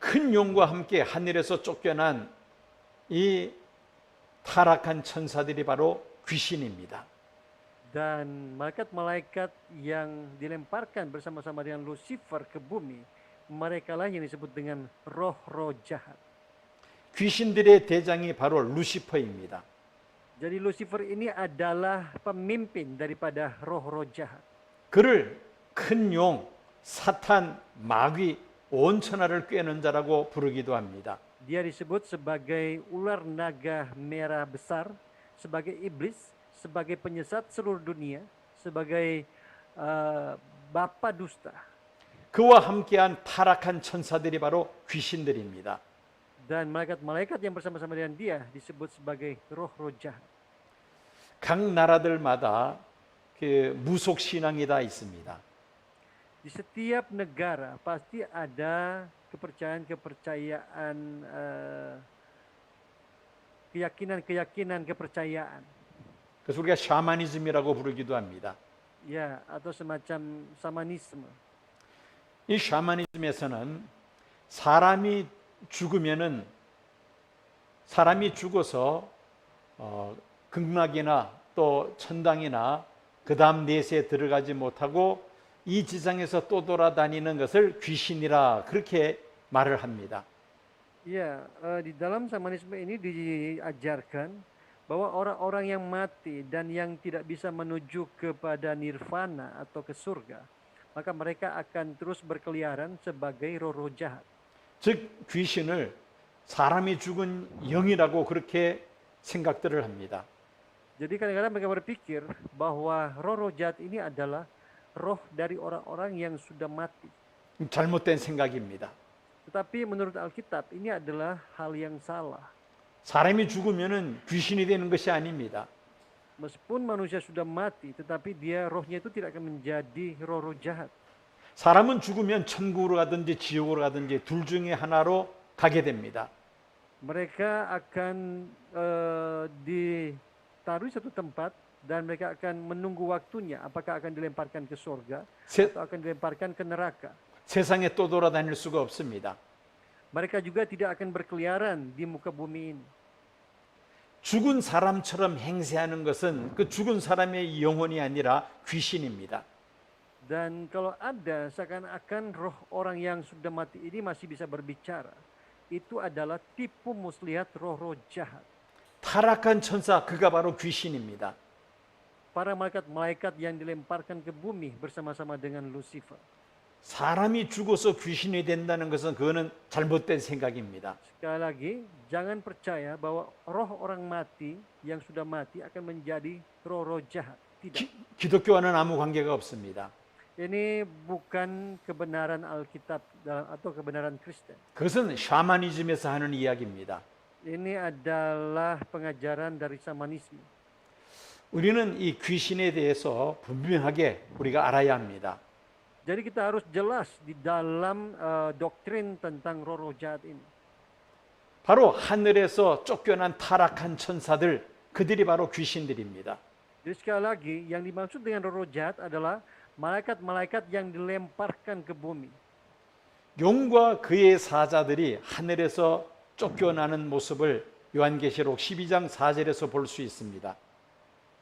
큰 용과 함께 하늘에서 쫓겨난 이 타락한 천사들이 바로 귀신입니다. Dan malaikat-malaikat yang dilemparkan bersama-sama dengan Lucifer ke bumi, mereka lah yang disebut dengan roh-roh jahat. 귀신들의 대장이 바로 루시퍼입니다. Jadi Lucifer ini adalah pemimpin daripada roh-roh jahat. 그를 큰 용, 사탄, 마귀, 온 천하를 꿰는 자라고 부르기도 합니다. Dia disebut sebagai ular naga merah besar, sebagai iblis, sebagai penyesat seluruh dunia, sebagai bapa dusta. 그와 함께한 타락한 천사들이 바로 귀신들입니다. Dan malaikat-malaikat yang bersama-sama dengan dia disebut sebagai roh-roh jahat. 각 나라들마다 그 무속 신앙이 다 있습니다. Di setiap negara pasti ada kepercayaan-kepercayaan, keyakinan-keyakinan, kepercayaan. 그래서 우리가 샤머니즘이라고 부르기도 합니다. Ya, atau semacam shamanisme. 이 샤머니즘에서는 사람이 죽어서 극락이나 또 천당이나 그 다음 내세에 들어가지 못하고 이 지상에서 또 돌아다니는 것을 귀신이라 그렇게 말을 합니다. Ya, di dalam shamanisme ini diajarkan bahwa orang-orang yang mati dan yang tidak bisa menuju kepada nirvana atau ke surga, maka mereka akan terus berkeliaran sebagai roh-roh jahat. 즉 귀신을 사람이 죽은 영이라고 그렇게 생각들을 합니다. Jadi kadang-kadang mereka berpikir bahwa roh-roh jahat ini adalah roh dari orang-orang yang sudah mati. 잘못된 생각입니다. Tetapi menurut Alkitab ini adalah hal yang salah. 사람이 죽으면은 귀신이 되는 것이 아닙니다. Meskipun manusia sudah mati, tetapi dia rohnya itu tidak akan menjadi roh-roh jahat. 사람은 죽으면 천국으로 가든지 지옥으로 가든지 둘 중에 하나로 가게 됩니다. Mereka akan ditaruh di satu tempat dan mereka akan menunggu waktunya, apakah akan dilemparkan ke surga 세, atau akan dilemparkan ke neraka. 세상에 또 돌아다닐 수가 없습니다. Mereka juga tidak akan berkeliaran di muka bumi ini. 죽은 사람처럼 행세하는 것은 그 죽은 사람의 영혼이 아니라 귀신입니다. Dan kalau ada seakan-akan roh orang yang sudah mati ini masih bisa berbicara, itu adalah tipu muslihat roh-roh jahat. 타락한 천사 그가 바로 귀신입니다. Para malaikat-malaikat yang dilemparkan ke bumi bersama-sama dengan Lucifer. 사람이 죽어서 귀신이 된다는 것은 그거는 잘못된 생각입니다. Sekali lagi, jangan percaya bahwa roh orang mati yang sudah mati akan menjadi roh-roh jahat. Tidak. 기독교와는 아무 관계가 없습니다. Ini bukan kebenaran Alkitab atau kebenaran Kristen. 그것은 샤머니즘에서 하는 이야기입니다. Ini adalah pengajaran dari Shamanisme. 우리는 이 귀신에 대해서 분명하게 우리가 알아야 합니다. Jadi kita harus jelas di dalam doktrin tentang roh-roh jahat ini. 바로 하늘에서 쫓겨난 타락한 천사들, 그들이 바로 귀신들입니다. Jadi sekali lagi, yang dimaksud dengan roh-roh jahat adalah malaikat-malaikat yang dilemparkan ke bumi. 용과 그의 사자들이 하늘에서 쫓겨나는 모습을 요한계시록 12장 4절에서 볼 수 있습니다.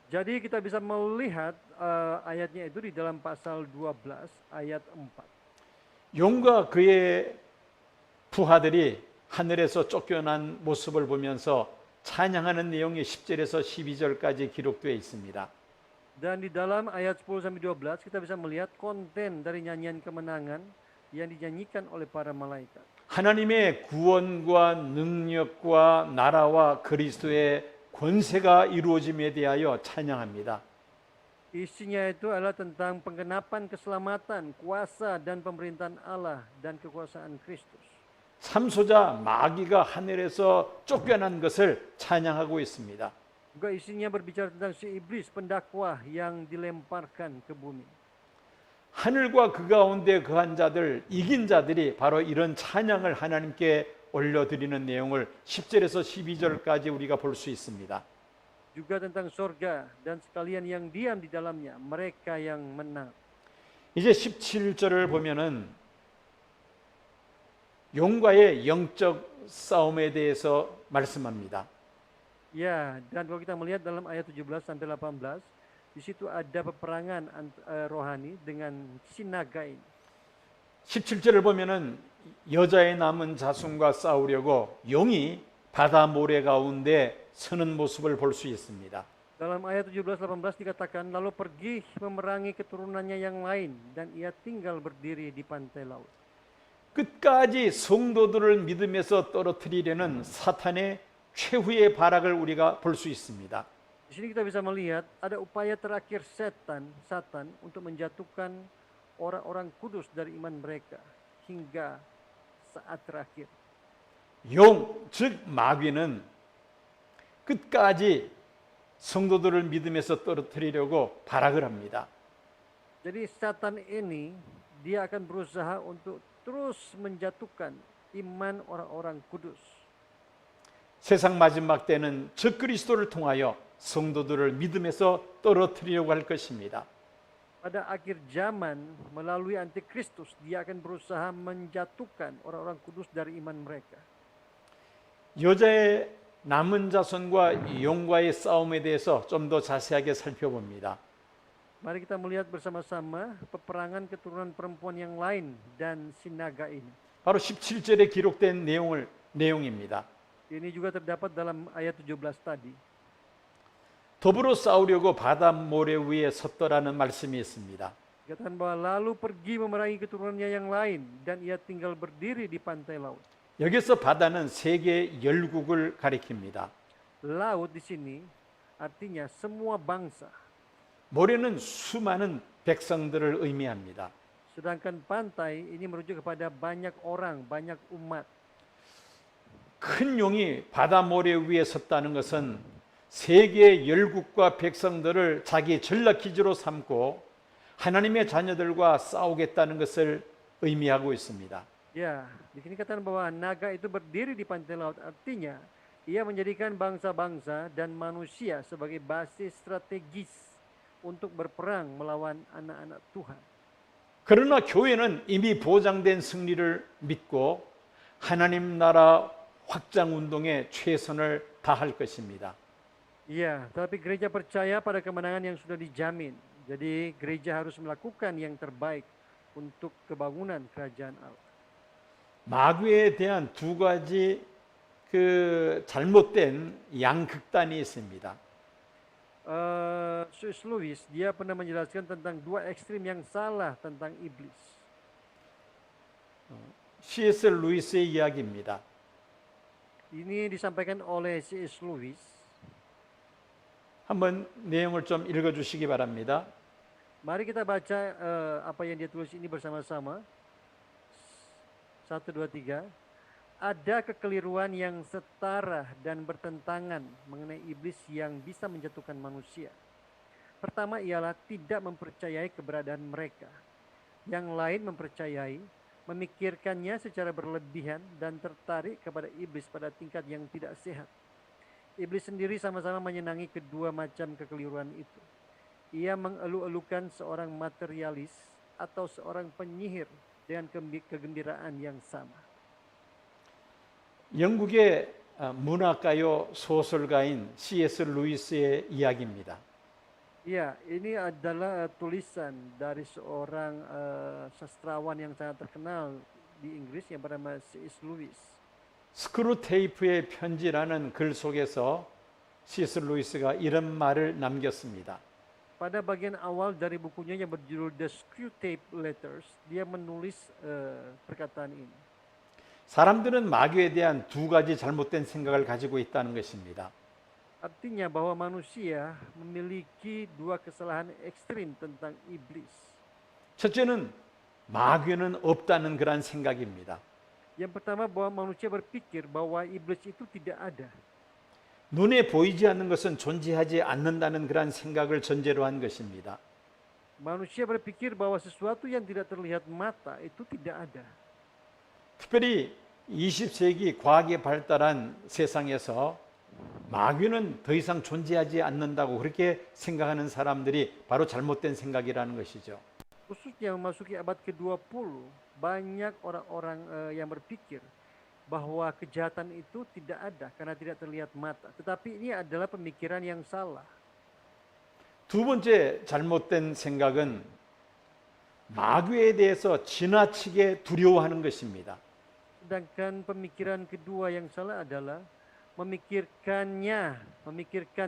Jadi kita bisa melihat ayatnya itu di dalam pasal 12 ayat 4. 용과 그의 부하들이 하늘에서 쫓겨난 모습을 보면서 찬양하는 내용이 10절에서 12절까지 기록되어 있습니다. Dan di dalam ayat 10 sampai 12 kita bisa melihat konten dari nyanyian kemenangan yang dinyanyikan oleh para malaikat. 하나님의 구원과 능력과 나라와 그리스도의 권세가 이루어짐에 대하여 찬양합니다. Isinya itu adalah tentang penggenapan keselamatan, kuasa dan pemerintahan Allah dan kekuasaan Kristus. 삼소자 마귀가 하늘에서 쫓겨난 것을 찬양하고 있습니다. Juga isinya berbicara tentang si iblis pendakwah yang dilemparkan ke bumi. 하늘과 그 가운데 거한 자들, 이긴 자들이 바로 이런 찬양을 하나님께 올려드리는 내용을 10절에서 12절까지 우리가 볼 수 있습니다. Juga tentang surga dan sekalian yang diam di dalamnya, mereka yang menang. 이제 17절을 보면은 용과의 영적 싸움에 대해서 말씀합니다. Ya, dan kalau kita melihat dalam ayat 17 sampai 18, di situ ada peperangan rohani dengan si naga ini. 17절을 보면은 여자의 남은 자손과 싸우려고 용이 바다 모래 가운데 서는 모습을 볼 수 있습니다. Dalam ayat 17-18 dikatakan, lalu pergi memerangi keturunannya yang lain, dan ia tinggal berdiri di pantai laut. 끝까지 성도들을 믿음에서 떨어뜨리려는 사탄의 최후의 발악을 우리가 볼 수 있습니다. Di sini kita bisa melihat ada upaya terakhir Satan untuk menjatuhkan orang-orang kudus dari iman mereka hingga saat terakhir. 용, 즉 마귀는 끝까지 성도들을 믿음에서 떨어뜨리려고 발악을 합니다. Jadi Satan ini dia akan berusaha untuk terus menjatuhkan iman orang-orang kudus. 세상 마지막 때는 적그리스도를 통하여 성도들을 믿음에서 떨어뜨리려고 할 것입니다. Pada akhir zaman melalui antikristus dia akan berusaha menjatuhkan orang-orang kudus dari iman mereka. 여자의 남은 자손과 용과의 싸움에 대해서 좀 더 자세하게 살펴봅니다. Mari kita melihat bersama-sama peperangan keturunan perempuan yang lain dan si naga ini. 바로 17절에 기록된 내용입니다. Ini juga terdapat dalam ayat 17 tadi. 더불어 싸우려고 바다 모래 위에 섰더라는 말씀이 있습니다. Dikatakan bahwa lalu pergi memerangi keturunannya yang lain dan ia tinggal berdiri di pantai laut. 여기서 바다는 세계 열국을 가리킵니다. Laut di sini artinya semua bangsa. 모래는 수많은 백성들을 의미합니다. Sedangkan pantai ini merujuk kepada banyak orang, banyak umat. 큰 용이 바다 모래 위에 섰다는 것은 세계 열국과 백성들을 자기 전략기지로 삼고 하나님의 자녀들과 싸우겠다는 것을 의미하고 있습니다. Ya, di sini katakan bahwa naga itu berdiri di pantai laut, artinya ia menjadikan bangsa-bangsa dan manusia sebagai basis strategis untuk berperang melawan anak-anak Tuhan. 그러나 교회는 이미 보장된 승리를 믿고 하나님 나라 확장 운동에 최선을 다할 것입니다. Iya, tapi gereja percaya pada kemenangan yang sudah dijamin. Jadi gereja harus melakukan yang terbaik untuk kebangunan kerajaan Allah. 마귀에 대한 두 가지 잘못된 양극단이 있습니다. C.S. Lewis dia pernah menjelaskan tentang dua ekstrim yang salah tentang iblis. C.S. 루이스의 이야기입니다. Ini disampaikan oleh C.S. Lewis. 한번 내용을 좀 읽어주시기 바랍니다. Mari kita baca apa yang dia tulis ini bersama-sama. 1, 2, 3. Ada kekeliruan yang setara dan bertentangan mengenai iblis yang bisa menjatuhkan manusia. Pertama ialah tidak mempercayai keberadaan mereka. Yang lain mempercayai, memikirkannya secara berlebihan dan tertarik kepada iblis pada tingkat yang tidak sehat. Iblis sendiri sama-sama menyenangi kedua macam kekeliruan itu. Ia mengeluh-elukan seorang materialis atau seorang penyihir dengan kegembiraan yang sama. 영국의 문학가요 소설가인 C.S. 루이스의 이야기입니다. Ya, ini adalah tulisan dari seorang sastrawan yang sangat terkenal di Inggris yang bernama C.S. Lewis. 스크루테이프의 편지라는 글 속에서 C.S. 루이스가 이런 말을 남겼습니다. Pada bagian awal dari bukunya yang berjudul The Screwtape Letters, dia menulis perkataan ini. 사람들은 마귀에 대한 두 가지 잘못된 생각을 가지고 있다는 것입니다. Artinya bahwa manusia memiliki dua kesalahan ekstrim tentang iblis. 첫째는 마귀는 없다는 그런 생각입니다. Yang pertama bahwa manusia berpikir bahwa iblis itu tidak ada. 눈에 보이지 않는 것은 존재하지 않는다는 그런 생각을 전제로 한 것입니다. Manusia berpikir bahwa sesuatu yang tidak terlihat mata itu tidak ada. 특별히 20세기 과학이 발달한 세상에서 마귀는 더 이상 존재하지 않는다고 그렇게 생각하는 사람들이 바로 잘못된 생각이라는 것이죠. Khususnya memasuki abad ke-20, banyak orang-orang yang berpikir bahwa kejahatan itu tidak ada karena tidak terlihat mata. Tetapi ini adalah pemikiran yang salah. 두 번째 잘못된 생각은 마귀에 대해서 지나치게 두려워하는 것입니다. Sedangkan pemikiran kedua yang salah adalah memikirkan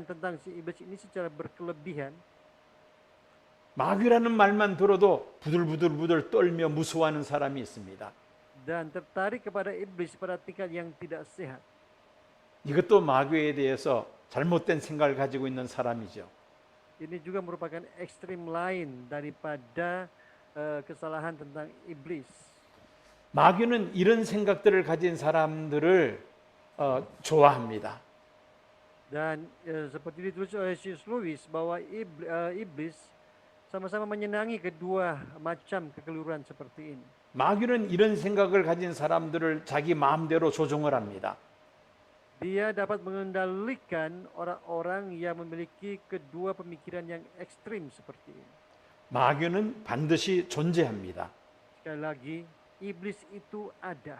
tentang si iblis ini secara berkelebihan. 마귀라는 말만 들어도 부들부들 떨며 무서워하는 사람이 있습니다. Dan tertarik kepada iblis pada tingkat yang tidak sehat. 이것도 마귀에 대해서 잘못된 생각을 가지고 있는 사람이죠. Ini juga merupakan ekstrim lain daripada kesalahan tentang iblis. 마귀는 이런 생각들을 가진 사람들을 좋아합니다. Dan seperti ditulis oleh C.S. Lewis bahwa iblis sama-sama menyenangi kedua macam kekeliruan seperti ini. 마귀는 이런 생각을 가진 사람들을 자기 마음대로 조종을 합니다. Dia dapat mengendalikan orang-orang yang memiliki kedua pemikiran yang ekstrim seperti ini. 마귀는 반드시 존재합니다. Sekali lagi, iblis itu ada.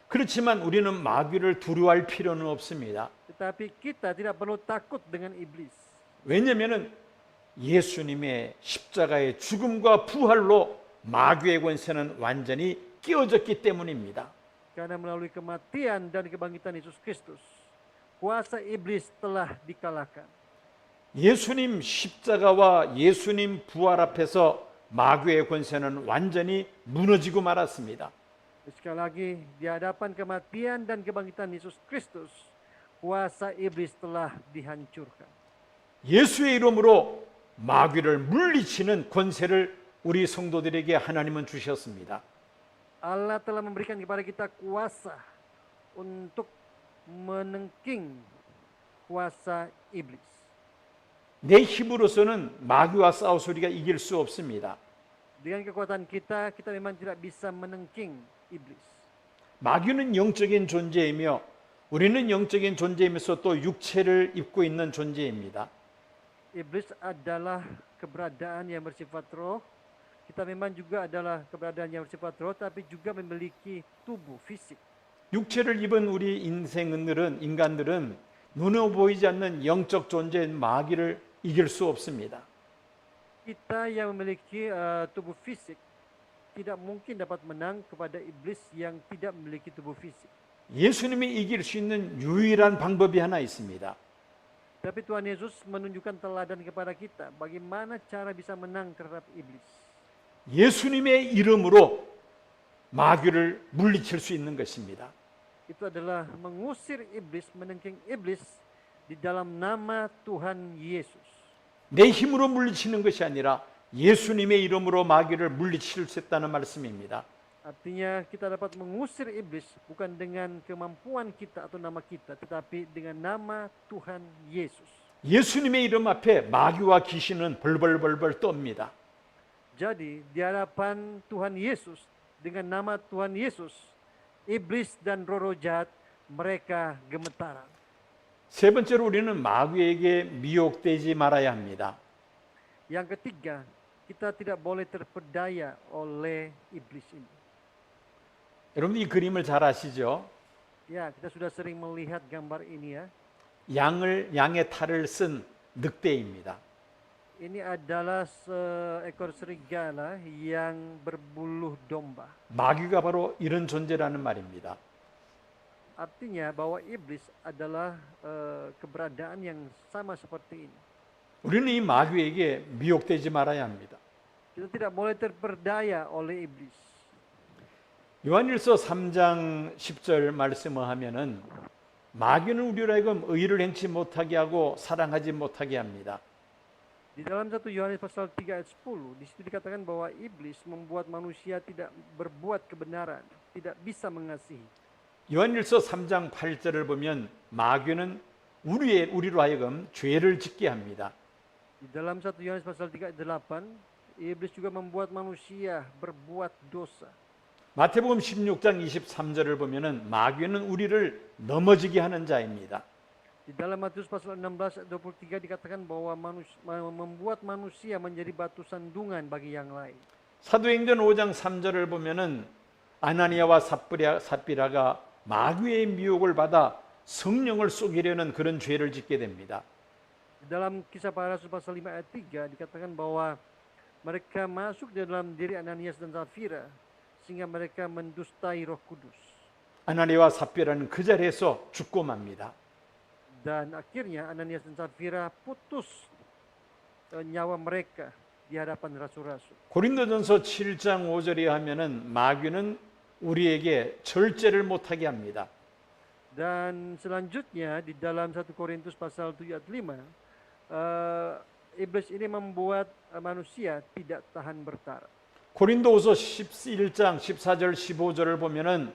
그렇지만 우리는 마귀를 두려워할 필요는 없습니다. Tetapi kita tidak perlu takut dengan iblis. 왜냐하면 예수님의 십자가의 죽음과 부활로 마귀의 권세는 완전히 깨어졌기 때문입니다. Karena melalui kematian dan kebangkitan Yesus Kristus, kuasa iblis telah dikalahkan. 예수님 십자가와 예수님 부활 앞에서 마귀의 권세는 완전히 무너지고 말았습니다. Sekali lagi, di hadapan kematian dan kebangkitan Yesus Kristus, kuasa iblis telah dihancurkan. 예수의 이름으로 마귀를 물리치는 권세를 우리 성도들에게 하나님은 주셨습니다. Allah telah memberikan kepada kita kuasa untuk menengking kuasa iblis. 내 힘으로서는 마귀와 싸워서 우리가 이길 수 없습니다. Dengan kekuatan kita, kita memang tidak bisa menengking iblis. 마귀는 영적인 존재이며 우리는 영적인 존재이면서 또 육체를 입고 있는 존재입니다. Iblis adalah keberadaan yang bersifat roh. Kita memang juga adalah keberadaan yang bersifat roh, tapi juga memiliki tubuh fisik. 육체를 입은 우리 인간들은 눈에 보이지 않는 영적 존재인 마귀를 이길 수 없습니다. Kita yang memiliki tubuh fisik tidak mungkin dapat menang kepada iblis yang tidak memiliki tubuh fisik. 예수님이 이길 수 있는 유일한 방법이 하나 있습니다. Tapi Tuhan Yesus menunjukkan teladan kepada kita bagaimana cara bisa menang terhadap iblis. 예수님의 이름으로 마귀를 물리칠 수 있는 것입니다. Itu adalah mengusir iblis, menengking iblis di dalam nama Tuhan Yesus. 내 힘으로 물리치는 것이 아니라 예수님의 이름으로 마귀를 물리칠 수 있다는 말씀입니다. Artinya kita dapat mengusir iblis bukan dengan kemampuan kita atau nama kita, tetapi dengan nama Tuhan Yesus. 예수님의 이름 앞에 마귀와 귀신은 벌벌벌벌 떱니다. Jadi di hadapan Tuhan Yesus, dengan nama Tuhan Yesus, iblis dan roh-roh jahat mereka gemetaran. 세 번째로 우리는 마귀에게 미혹되지 말아야 합니다. Yang ketiga, kita tidak boleh terpedaya oleh iblis ini. 여러분 이 그림을 잘 아시죠? Ya, kita sudah sering melihat gambar ini ya. 양의 탈을 쓴 늑대입니다. Ini adalah seekor serigala yang berbulu domba. 마귀가 바로 이런 존재라는 말입니다. Artinya bahwa iblis adalah keberadaan yang sama seperti ini. 우리는 이 마귀에게 미혹되지 말아야 합니다. Kita tidak boleh terperdaya oleh iblis. 요한일서 3장 10절 말씀을 하면은 마귀는 우리로 하여금 의를 행치 못하게 하고 사랑하지 못하게 합니다. Di dalam 1 Yohanes pasal 3 ayat 10, di situ dikatakan bahwa iblis membuat manusia tidak berbuat kebenaran, tidak bisa mengasihi. 요한일서 3장 8절을 보면 마귀는 우리로 하여금 죄를 짓게 합니다. Di dalam 1 Yohanes pasal 3 ayat 8, iblis juga membuat manusia berbuat dosa. 마태복음 16장 23절을 보면은 마귀는 우리를 넘어지게 하는 자입니다. Di dalam Matius pasal 16 ayat 23 dikatakan bahwa membuat manusia menjadi batu sandungan bagi yang lain. 사도행전 5장 3절을 보면은 아나니아와 삽비라가 마귀의 미혹을 받아 성령을 쏘기려는 그런 죄를 짓게 됩니다. Di dalam kisah para rasul pasal 5 ayat 3 dikatakan bahwa mereka masuk di dalam diri Ananias dan Safira sehingga mereka mendustai Roh Kudus. 아나니아와 삽비라는 그 자리에서 죽고 맙니다. Dan akhirnya Ananias dan Safira putus nyawa mereka di hadapan rasul-rasul. 고린도전서 7장 5절에 하면은 마귀는 우리에게 절제를 못하게 합니다. Dan selanjutnya di dalam 1 Korintus pasal 7 ayat 5 iblis ini membuat manusia tidak tahan bertara. 고린도후서 11장 14절 15절을 보면은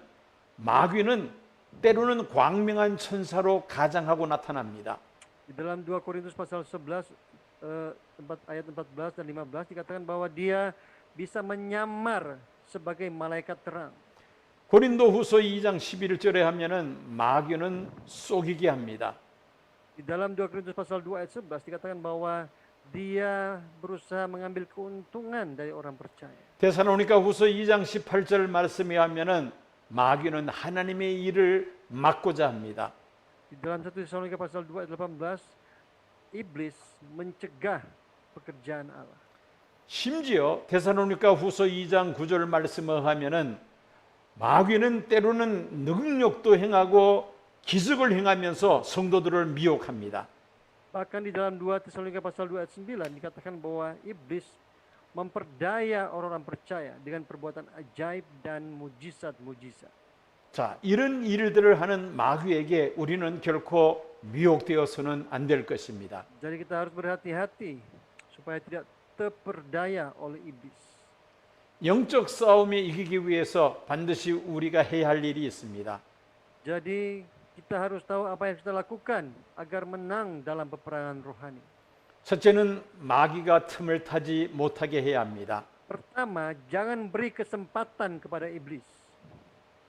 마귀는 때로는 광명한 천사로 가장하고 나타납니다. Di dalam 2 Korintus pasal 11 ayat 14 dan 15 dikatakan bahwa dia bisa menyamar sebagai malaikat terang. 고린도후서 2장 11절에 하면은 마귀는 속이게 합니다. Di dalam 2 Korintus pasal 2 ayat 11 dikatakan bahwa dia berusaha mengambil keuntungan dari orang percaya. 데살로니가후서 2장 18절 말씀에 하면은 마귀는 하나님의 일을 막고자 합니다. Di dalam 1 Tesalonika pasal 2 ayat 18 iblis mencegah pekerjaan Allah. 심지어 데살로니가후서 2장 9절 말씀을 하면은 마귀는 때로는 능력도 행하고 기적을 행하면서 성도들을 미혹합니다. Bahkan di dalam 2 Tesalonika pasal 2 ayat 9 dikatakan bahwa iblis memperdaya orang-orang percaya dengan perbuatan ajaib dan mujizat-mujizat. 자, 이런 일들을 하는 마귀에게 우리는 결코 미혹되어서는 안 될 것입니다. Jadi kita harus berhati-hati supaya tidak terperdaya oleh iblis. 영적 싸움에 이기기 위해서 반드시 우리가 해야 할 일이 있습니다. Jadi kita harus tahu apa yang kita lakukan agar menang dalam peperangan rohani. 첫째는 마귀가 틈을 타지 못하게 해야 합니다. Pertama, jangan beri kesempatan kepada iblis.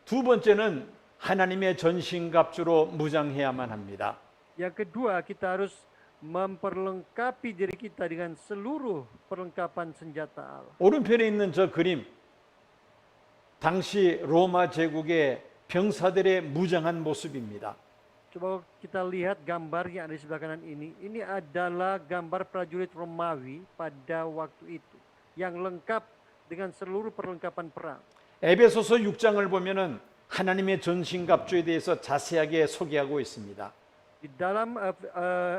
두 번째는 하나님의 전신갑주로 무장해야만 합니다. Yang kedua, kita harus memperlengkapi diri kita dengan seluruh perlengkapan senjata Allah. 오른편에 있는 저 그림, 당시 로마 제국의 병사들의 무장한 모습입니다. Coba kita lihat gambar yang ada di sebelah kanan ini. Ini adalah gambar prajurit Romawi pada waktu itu yang lengkap dengan seluruh perlengkapan perang. 에베소서 6장을 보면은 하나님의 전신갑주에 대해서 자세하게 소개하고 있습니다. Di dalam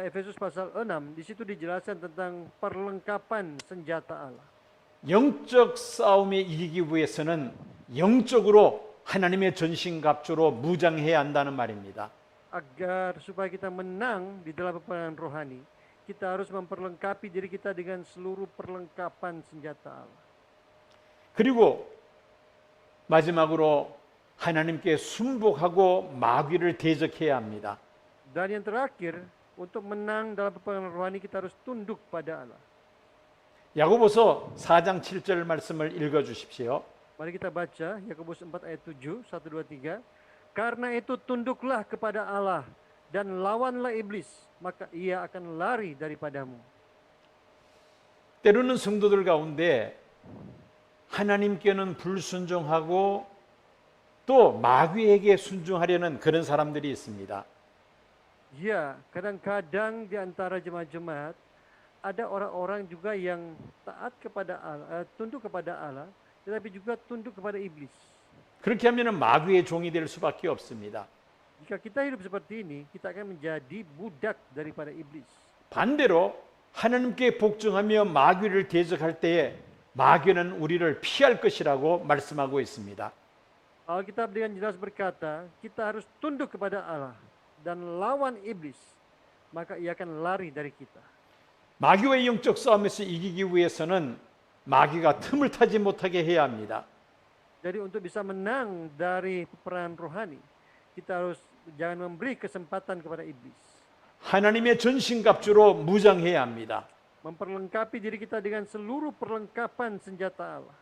Efesus pasal 6 di situ dijelaskan tentang perlengkapan senjata Allah. 영적 싸움에 이기기 위해서는 영적으로 하나님의 전신갑주로 무장해야 한다는 말입니다. Agar supaya kita menang di dalam peperangan rohani, kita harus memperlengkapi diri kita dengan seluruh perlengkapan senjata Allah. 그리고 마지막으로 하나님께 순복하고 마귀를 대적해야 합니다. Dan yang terakhir, untuk menang dalam peperangan rohani kita harus tunduk pada Allah. 야고보서 4장 7절 말씀을 읽어 주십시오. Mari kita baca Yakobus 4 ayat 7, 1, 2, 3. Karena itu tunduklah kepada Allah dan lawanlah iblis, maka ia akan lari daripadamu. 때로는 성도들 가운데 하나님께는 불순종하고 또 마귀에게 순종하려는 그런 사람들이 있습니다. Ya, kadang-kadang di antara jemaat-jemaat ada orang-orang juga yang taat kepada Allah, tunduk kepada Allah, tetapi juga tunduk kepada iblis. 그렇게 하면 마귀의 종이 될 수밖에 없습니다. Jika kita hidup seperti ini, kita akan menjadi budak daripada iblis. 반대로 하나님께 복종하며 마귀를 대적할 때에 마귀는 우리를 피할 것이라고 말씀하고 있습니다. Alkitab dengan jelas berkata, kita harus tunduk kepada Allah dan lawan iblis, maka ia akan lari dari kita. 마귀와의 영적 싸움에서 이기기 위해서는 마귀가 틈을 타지 못하게 해야 합니다. Jadi untuk bisa menang dari peperangan rohani, kita harus jangan memberi kesempatan kepada iblis. 하나님의 전신갑주로 무장해야 합니다. Memperlengkapi diri kita dengan seluruh perlengkapan senjata Allah.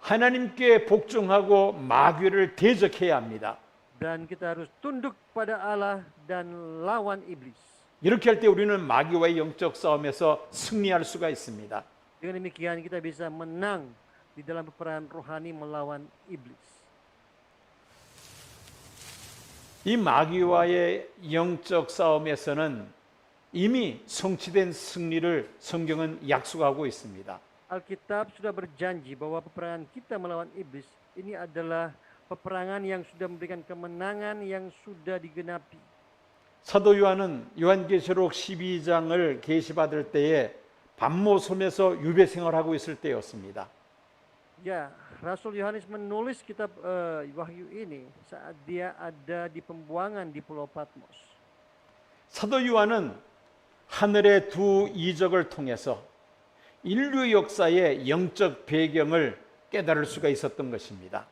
하나님께 복종하고 마귀를 대적해야 합니다. Dan kita harus tunduk pada Allah dan lawan iblis. 이렇게 할 때 우리는 마귀와의 영적 싸움에서 승리할 수가 있습니다. Dengan demikian kita bisa menang di dalam peperangan rohani melawan iblis. 이 마귀와의 영적 싸움에서는 이미 성취된 승리를 성경은 약속하고 있습니다. Alkitab sudah berjanji bahwa peperangan kita melawan iblis ini adalah peperangan yang sudah memberikan kemenangan yang sudah digenapi. 사도 요한은 요한계시록 12장을 계시받을 때에 반모섬에서 유배 생활하고 있을 때였습니다. Ya, Rasul Yohanes menulis kitab Wahyu ini saat dia ada di pembuangan di Pulau Patmos. 사도 요한은 하늘의 두 이적을 통해서 인류 역사의 영적 배경을 깨달을 수가 있었던 것입니다.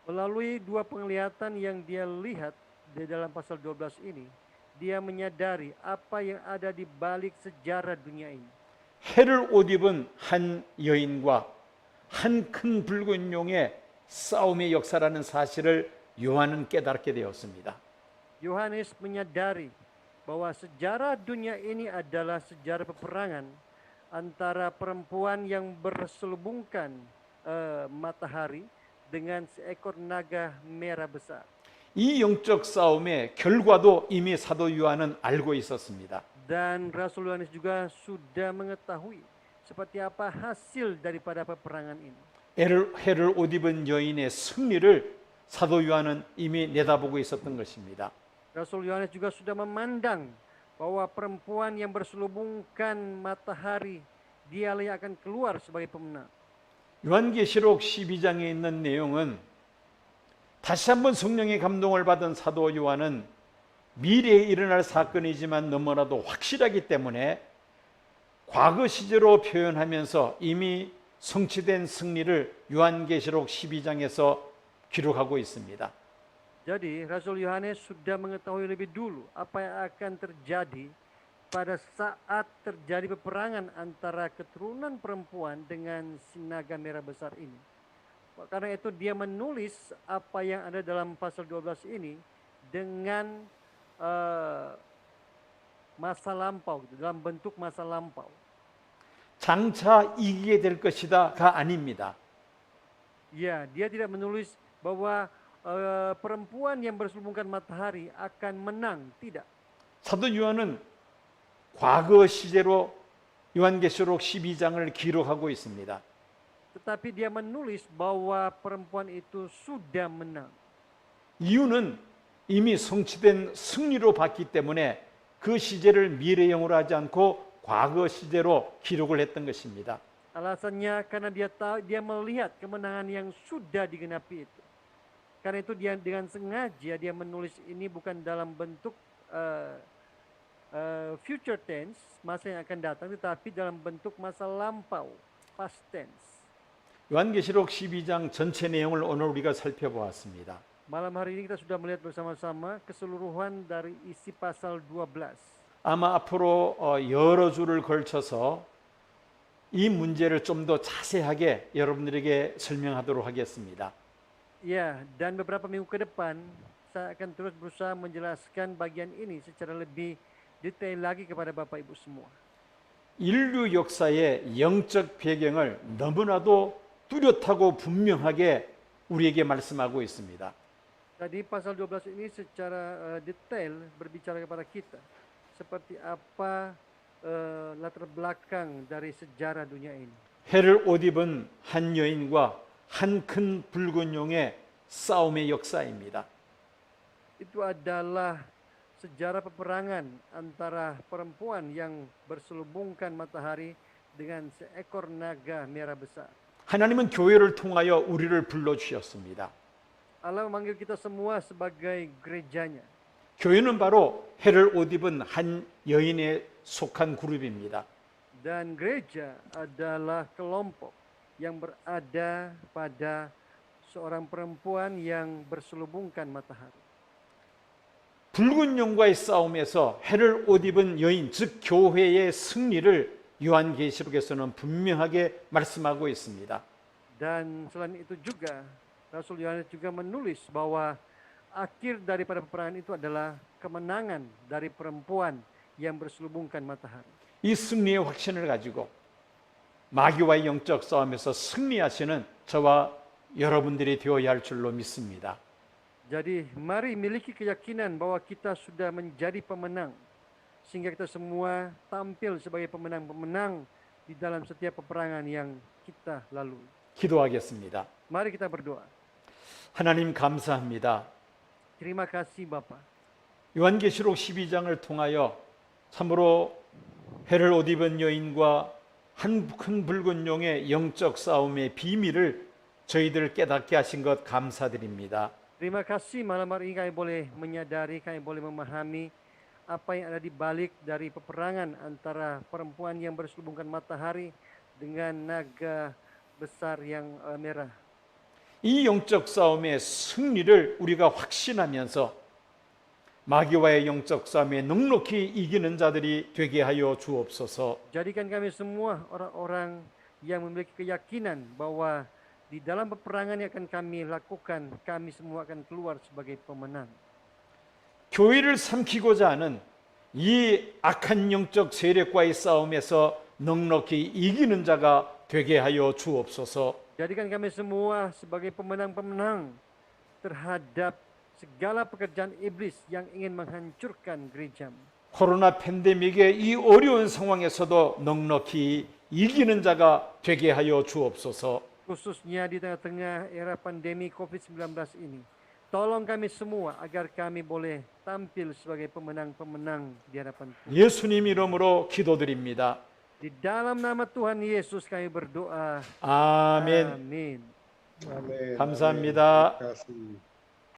Melalui dua penglihatan yang dia lihat di dalam pasal 12 ini, dia menyadari apa yang ada di balik sejarah dunia ini. 해를 옷 입은 한 여인과 한 큰 붉은 용의 싸움의 역사라는 사실을 요한은 깨닫게 되었습니다. Yohanes menyadari bahwa sejarah dunia ini adalah sejarah peperangan antara perempuan yang berselubungkan matahari dengan seekor naga merah besar. 이 영적 싸움의 결과도 이미 사도 요한은 알고 있었습니다. Dan Rasul Yohanes juga sudah mengetahui seperti apa hasil daripada peperangan ini. 해를 옷 입은 여인의 승리를 사도 요한은 이미 내다보고 있었던 것입니다. Rasul Yohanes juga sudah memandang bahwa perempuan yang berselubungkan matahari, dialah yang akan keluar sebagai pemenang. 요한계시록 12장에 있는 내용은 다시 한번 성령의 감동을 받은 사도 요한은 미래에 일어날 사건이지만 너무나도 확실하기 때문에 과거 시제로 표현하면서 이미 성취된 승리를 요한계시록 12장에서 기록하고 있습니다. Jadi Rasul Yohanes sudah mengetahui lebih dulu apa yang akan terjadi pada saat terjadi peperangan antara keturunan perempuan dengan si naga merah besar ini. Karena itu dia menulis apa yang ada dalam pasal 12 ini dengan masa lampau, dalam bentuk masa lampau. 장차 이기게 될 것이다가 아닙니다. Ya, dia tidak menulis bahwa perempuan yang berselubungkan matahari akan menang, tidak. 사도 요한은 과거 시제로 요한계시록 12장을 기록하고 있습니다. Tetapi dia menulis bahwa perempuan itu sudah menang. 이유는 이미 성취된 승리로 봤기 때문에 그 시제를 미래형으로 하지 않고 과거 시제로 기록을 했던 것입니다. Alasannya karena dia tahu, dia melihat kemenangan yang sudah digenapi itu. Karena itu dia dengan sengaja dia menulis ini bukan dalam bentuk future tense, masa yang akan datang, tetapi dalam bentuk masa lampau, past tense. 요한계시록 12장 전체 내용을 오늘 우리가 살펴보았습니다. Malam hari ini kita sudah melihat bersama-sama keseluruhan dari isi pasal 12. 아마 앞으로 여러 주를 걸쳐서 이 문제를 좀 더 자세하게 여러분들에게 설명하도록 하겠습니다. Ya, dan beberapa minggu ke depan saya akan terus berusaha menjelaskan bagian ini secara lebih detail lagi kepada Bapak Ibu semua. 인류 역사의 영적 배경을 너무나도 뚜렷하고 분명하게 우리에게 말씀하고 있습니다. Tadi pasal 12 ini secara detail berbicara kepada kita seperti apa latar belakang dari sejarah dunia ini. 해를 옷 입은 한 여인과 한 큰 붉은 용의 싸움의 역사입니다. Itu adalah sejarah peperangan antara perempuan yang berselubungkan matahari dengan seekor naga merah besar. 하나님은 교회를 통하여 우리를 불러주셨습니다. Allah memanggil kita semua sebagai gerejanya. 교회는 바로 해를 옷 입은 한 여인에 속한 그룹입니다. Dan gereja adalah kelompok yang berada pada seorang perempuan yang berselubungkan matahari. 붉은 용과의 싸움에서 해를 옷 입은 여인, 즉 교회의 승리를 요한계시록에서는 분명하게 말씀하고 있습니다. Dan selain itu juga Rasul Yohanes juga menulis bahwa akhir daripada peperangan itu adalah kemenangan dari perempuan yang berselubungkan matahari. 이 승리의 확신을 가지고 마귀와의 영적 싸움에서 승리하시는 저와 여러분들이 되어야 할 줄로 믿습니다. Jadi mari miliki keyakinan bahwa kita sudah menjadi pemenang sehingga kita semua tampil sebagai pemenang-pemenang di dalam setiap peperangan yang kita lalui. 기도하겠습니다. Mari kita berdoa. 하나님 감사합니다. Terima kasih Bapa. 요한계시록 12장을 통하여 참으로 해를 옷 입은 여인과 한 큰 붉은 용의 영적 싸움의 비밀을 저희들 깨닫게 하신 것 감사드립니다. Terima kasih malam hari ini kami boleh menyadari, kami boleh memahami apa yang ada di balik dari peperangan antara perempuan yang berselubungkan matahari dengan naga besar yang merah. 이 영적 싸움의 승리를 우리가 확신하면서 마귀와의 영적 싸움에 넉넉히 이기는 자들이 되게 하여 주옵소서. Jadikan kami semua orang-orang yang memiliki keyakinan bahwa di dalam peperangan yang akan kami lakukan, kami semua akan keluar sebagai pemenang. 교회를 삼키고자 하는 이 악한 영적 세력과의 싸움에서 넉넉히 이기는 자가 되게 하여 주옵소서. Jadikan kami semua sebagai pemenang-pemenang terhadap segala pekerjaan iblis yang ingin menghancurkan gerejamu. 코로나 팬데믹의 이 어려운 상황에서도 넉넉히 이기는 자가 되게 하여 주옵소서. Khususnya di tengah-tengah era pandemi COVID-19 ini. Tolong kami semua agar kami boleh tampil sebagai pemenang-pemenang di hadapan Tuhan. 예수님 이름으로 기도드립니다. Di dalam nama Tuhan Yesus kami berdoa. 아멘. Amin. 아멘. 감사합니다. 아멘. terima kasih.